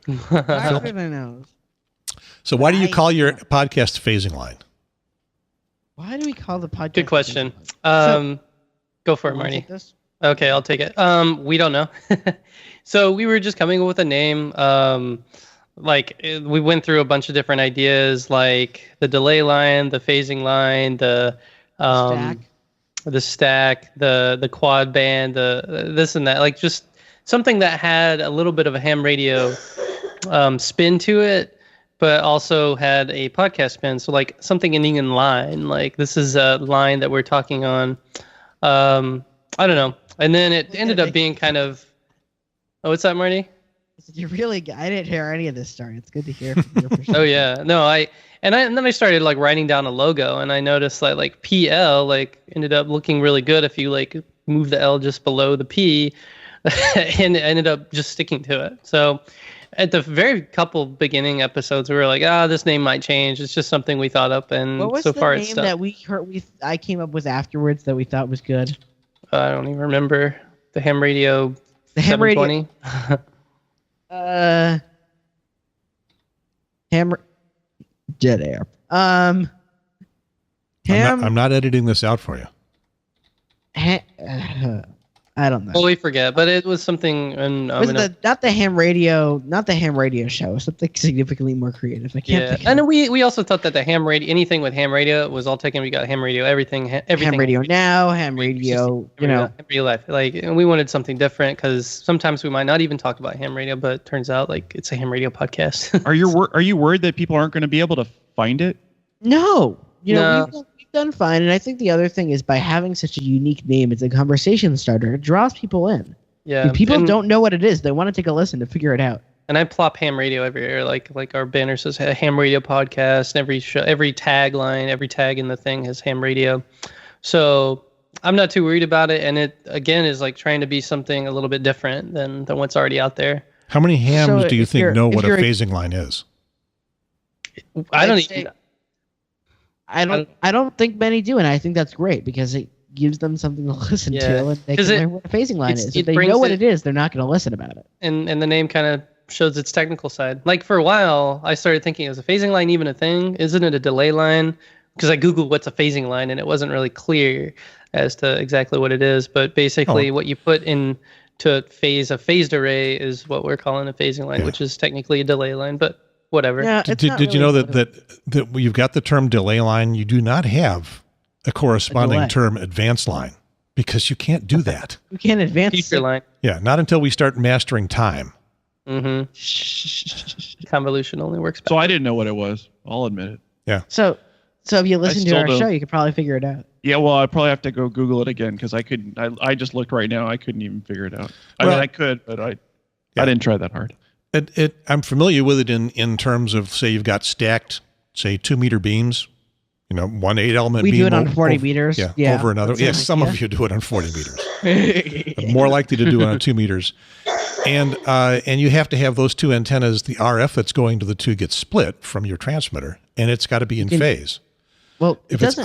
So why do you call your podcast Phasing Line? Why do we call the podcast? Good question. Go for it, Marty. Okay, I'll take it. We don't know. So we were just coming up with a name. We went through a bunch of different ideas, like the delay line, the phasing line, the stack, the quad band, the this and that. Like just something that had a little bit of a ham radio spin to it, but also had a podcast spin. So like something ending in line. Like this is a line that we're talking on. I don't know. And then it ended up being kind of. Oh, what's that, Marty? You really, I didn't hear any of this story. It's good to hear from your perspective. Oh yeah, no, and then I started like writing down a logo, and I noticed like PL like ended up looking really good if you like move the L just below the P, and it ended up just sticking to it. So at the very couple beginning episodes, we were like, this name might change. It's just something we thought up, and what was so the far name it's stuck. that I came up with afterwards that we thought was good? I don't even remember. The Ham Radio. The Ham Radio. 720. Dead air. I'm not editing this out for you. I don't know. Totally forget, but it was something. And not the ham radio show. Something significantly more creative. I can't. Yeah, and we also thought that the ham radio, anything with ham radio, was all taken. We got ham radio, everything. Ham radio now, ham radio. Ham radio life. Like, and we wanted something different because sometimes we might not even talk about ham radio, but it turns out like it's a ham radio podcast. Are you worried that people aren't going to be able to find it? No. We've done fine, and I think the other thing is by having such a unique name, it's a conversation starter. It draws people in. Yeah, and people don't know what it is. They want to take a listen to figure it out. And I plop ham radio everywhere, like our banner says ham radio podcast. Every show, every tagline, every tag in the thing has ham radio. So I'm not too worried about it. And it again is like trying to be something a little bit different than what's already out there. How many hams do you think know what a phasing line is? I don't think many do, and I think that's great because it gives them something to listen to, and they can learn what a phasing line is. If they know what it is, they're not going to listen about it. And the name kind of shows its technical side. Like for a while, I started thinking, is a phasing line even a thing? Isn't it a delay line? Because I Googled what's a phasing line, and it wasn't really clear as to exactly what it is. But basically, what you put in to phase a phased array is what we're calling a phasing line, which is technically a delay line, but whatever. Yeah, did you know that you've got the term delay line? You do not have a corresponding term advanced line, because you can't do that. You can't advance future line. Yeah, not until we start mastering time. Mm-hmm. Convolution only works back. So I didn't know what it was. I'll admit it. Yeah. So if you listen to our show, you could probably figure it out. Yeah, well, I'd probably have to go Google it again because I couldn't. I just looked right now. I couldn't even figure it out. I mean, I could, but I didn't try that hard. I'm familiar with it in terms of, say, you've got stacked, say, 2-meter beams. One 8-element beam. We do it on 40 meters. Yeah, over another. Yes, some of you do it on 40 meters. But more likely to do it on 2 meters. And you have to have those two antennas, the RF that's going to the two gets split from your transmitter, and it's got to be in phase. Well, if it's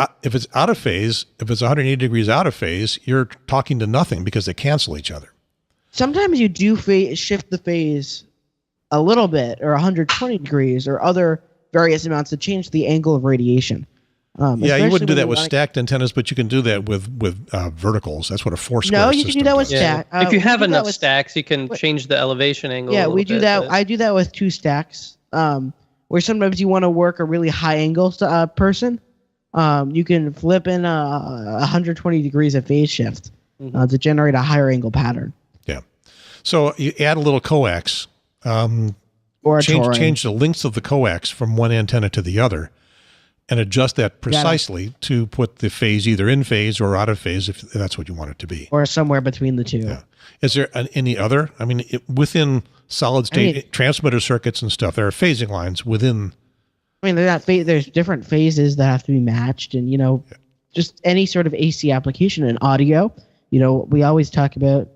out of phase, if it's 180 degrees out of phase, you're talking to nothing because they cancel each other. Sometimes you do shift the phase a little bit, or 120 degrees, or other various amounts to change the angle of radiation. Yeah, you wouldn't do that with stacked antennas, but you can do that with verticals. That's what a foursquare No, system you can do that with does. stack. If you have enough stacks, you can change the elevation angle. Yeah, we do that. I do that with 2 stacks. Where sometimes you want to work a really high angle person, you can flip in 120 degrees of phase shift to generate a higher angle pattern. Yeah. So you add a little coax, Or change the lengths of the coax from one antenna to the other, and adjust that precisely to put the phase either in phase or out of phase if that's what you want it to be. Or somewhere between the two. Yeah. Is there any other? I mean, within solid state transmitter circuits and stuff, there are phasing lines within. I mean, there's different phases that have to be matched, and just any sort of AC application in audio. We always talk about,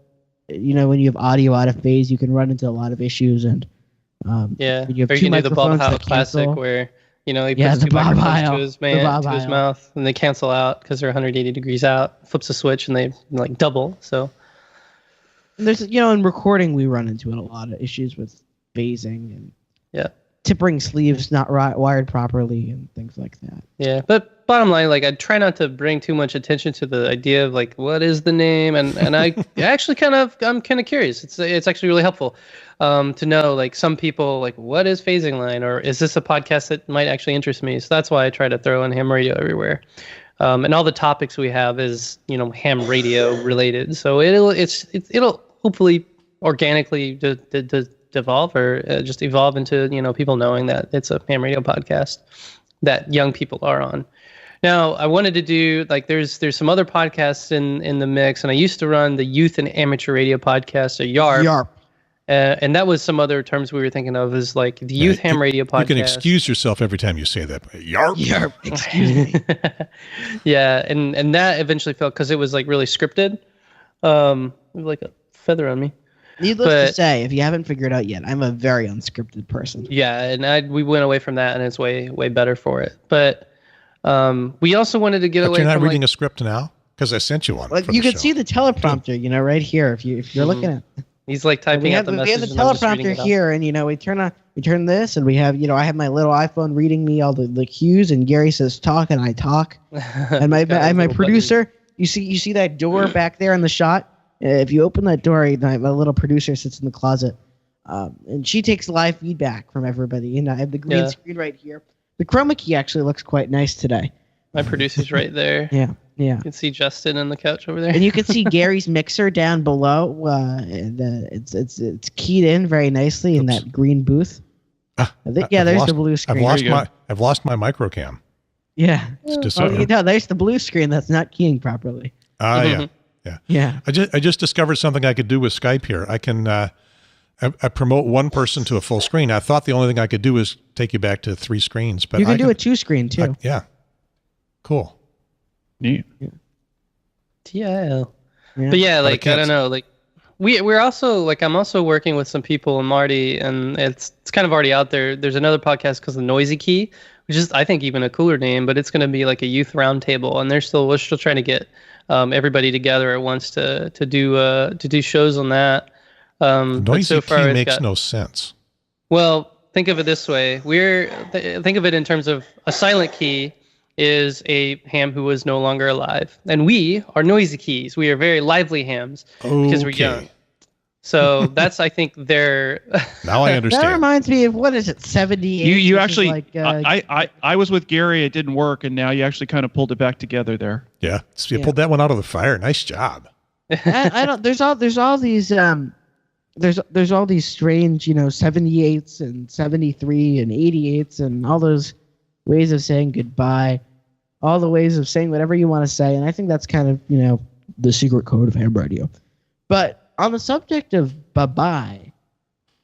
when you have audio out of phase, you can run into a lot of issues, and when you have or you 2 can do the Bob microphones Heil that classic cancel. where he puts 2 microphones to his mouth, and they cancel out because they're 180 degrees out. Flips a switch, and they double. So. And there's, in recording, we run into a lot of issues with phasing and tippering sleeves not wired properly and things like that. Yeah, but bottom line, I try not to bring too much attention to the idea of what is the name, and I actually I'm kind of curious. It's actually really helpful to know some people what is phasing line, or is this a podcast that might actually interest me? So that's why I try to throw in ham radio everywhere. And all the topics we have is ham radio related, so it'll hopefully organically devolve or just evolve into people knowing that it's a ham radio podcast that young people are on. Now I wanted to do there's some other podcasts in the mix, and I used to run the Youth and Amateur Radio podcast, or YARP. And that was some other terms we were thinking of as the Youth Ham Radio podcast. You can excuse yourself every time you say that. YARP. YARP. Excuse me. Yeah, and that eventually felt, because it was really scripted, like a feather on me. Needless to say, if you haven't figured out yet, I'm a very unscripted person. Yeah, and we went away from that, and it's way better for it. But we also wanted to get away from. You're not reading a script now, because I sent you one. You can see the teleprompter, right here. If you're looking at. He's typing out the message. We have the teleprompter here, and we turn this, and we have I have my little iPhone reading me all the cues, and Gary says talk, and I talk, and my producer. You see that door back there in the shot. If you open that door, my little producer sits in the closet, and she takes live feedback from everybody. And I have the green screen right here. The chroma key actually looks quite nice today. My producer's right there. Yeah. You can see Justin on the couch over there. And you can see Gary's mixer down below. And it's keyed in very nicely in that green booth. There's the blue screen. I've lost my microcam. Yeah. There's the blue screen that's not keying properly. Yeah. Yeah. I just discovered something I could do with Skype here. I can I promote one person to a full screen. I thought the only thing I could do is take you back to 3 screens, but you can do a 2-screen too. Yeah. Cool. Neat. TL. Yeah. But yeah, I don't know, we're also I'm also working with some people, and Marty, and it's kind of already out there. There's another podcast called The Noisy Key, which is I think even a cooler name, but it's going to be like a youth roundtable, and we're still trying to get everybody together at once to do shows on that. Noisy Key makes no sense. Well, think of it this way: think of it in terms of a silent key is a ham who is no longer alive, and we are noisy keys. We are very lively hams because we're young. So that's, I think, their. Now I understand. That reminds me of, what is it, 78? You actually, I was with Gary. It didn't work, and now you actually kind of pulled it back together there. Yeah, so you pulled that one out of the fire. Nice job. I don't. There's all these there's all these strange 78s and 73 and 88s and all those ways of saying goodbye, all the ways of saying whatever you want to say, and I think that's kind of the secret code of ham radio. But on the subject of bye-bye,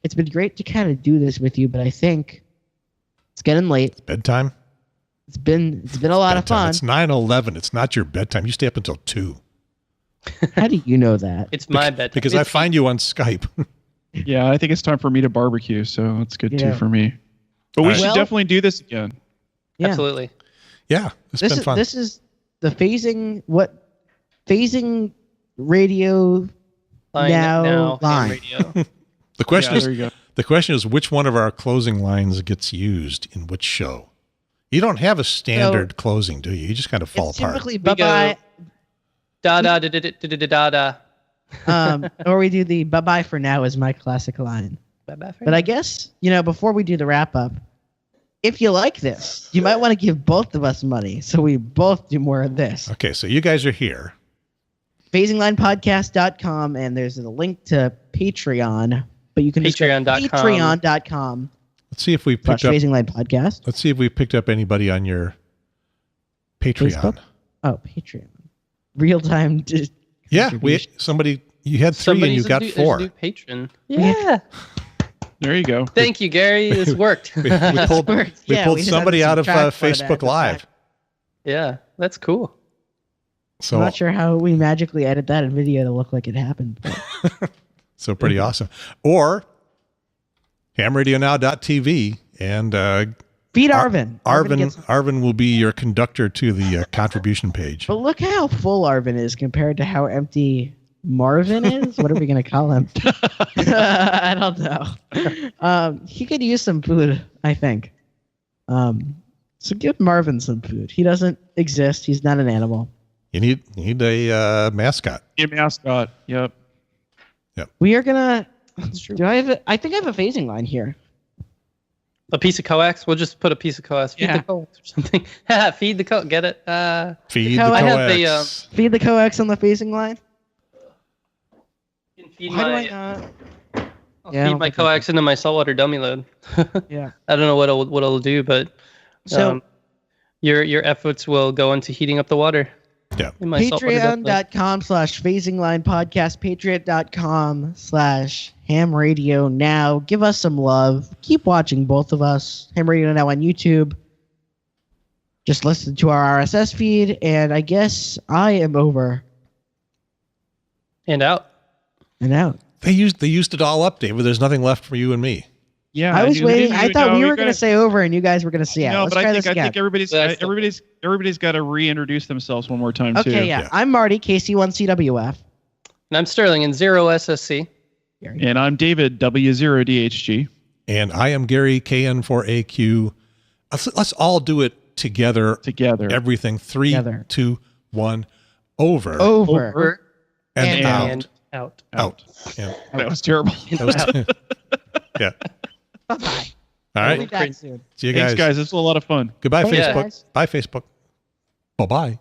it's been great to kind of do this with you, but I think it's getting late. It's bedtime. It's been a lot of fun. It's 9:11. It's not your bedtime. You stay up until 2. How do you know that? It's my bedtime. Because I find you on Skype. Yeah, I think it's time for me to barbecue, so it's good too for me. But we should definitely do this again. Yeah. Absolutely. Yeah, it's been fun. This is the phasing radio. Now line. The question is, The question is, which one of our closing lines gets used in which show? You don't have a standard closing, do you? You just kind of fall It's apart. typically bye-bye. Da da da da da da da da. Or we do the bye-bye for now is my classic line. Bye-bye for But now. I guess, before we do the wrap-up, if you like this, you might want to give both of us money so we both do more of this. Okay, so you guys are here. PhasingRadioHamLineNow.com, and there's a link to Patreon, but you can just go to Patreon.com. Patreon.com. Let's see if we picked up. Phasing Line Podcast. Let's see if we picked up anybody on your Patreon. Facebook? Oh, Patreon. Real time. Yeah, you had 3 and you got there's 4. a new patron. Yeah. There you go. Thank you, Gary. This worked. We pulled just somebody had out of to subtract part of that Facebook Live. Yeah, that's cool. So I'm not sure how we magically edit that in video to look like it happened. But So pretty awesome. Or HamRadioNow.tv and feed Arvin. Arvin will be your conductor to the contribution page. But look how full Arvin is compared to how empty Marvin is. What are we going to call him? I don't know. He could use some food, I think. So give Marvin some food. He doesn't exist. He's not an animal. You need a mascot. A mascot. Yep. We are gonna. I think I have a phasing line here. A piece of coax. We'll just put a piece of coax. Feed Yeah. the coax or something. Feed the coax. Get it? Feed I the have the, coax. Feed the coax on the phasing line. You can feed Why do I my, not? I'll Yeah, I feed don't my think I coax into my saltwater dummy load. Yeah. I don't know what it'll do, but So your efforts will go into heating up the water. Yeah. In my saltwater dummy load. Patreon.com/phasinglinepodcast. Patreon.com/HamRadioNow. Give us some love. Keep watching both of us. Ham Radio Now on YouTube. Just listen to our RSS feed, and I guess I am over And out. and out. They used it all up, David. There's nothing left for you and me. Yeah. I was do. waiting. You I thought know, we you were going to guys- say over, and you guys were going to say out. No, Let's but try I this think again. everybody's got to reintroduce themselves one more time too. Okay, yeah. Yeah. I'm Marty, KC1CWF. And I'm Sterling in 0SSC. And I'm David W0DHG. And I am Gary KN4AQ. Let's all do it together. Everything. 3, Together. 2, 1. Over. Over. And out. And out. Out. Yeah. That was terrible. That was yeah. Bye-bye. All We'll be right. back soon. See you guys. Thanks, guys. This was a lot of fun. Goodbye, Thanks, Facebook. guys. Bye, Facebook. Bye-bye.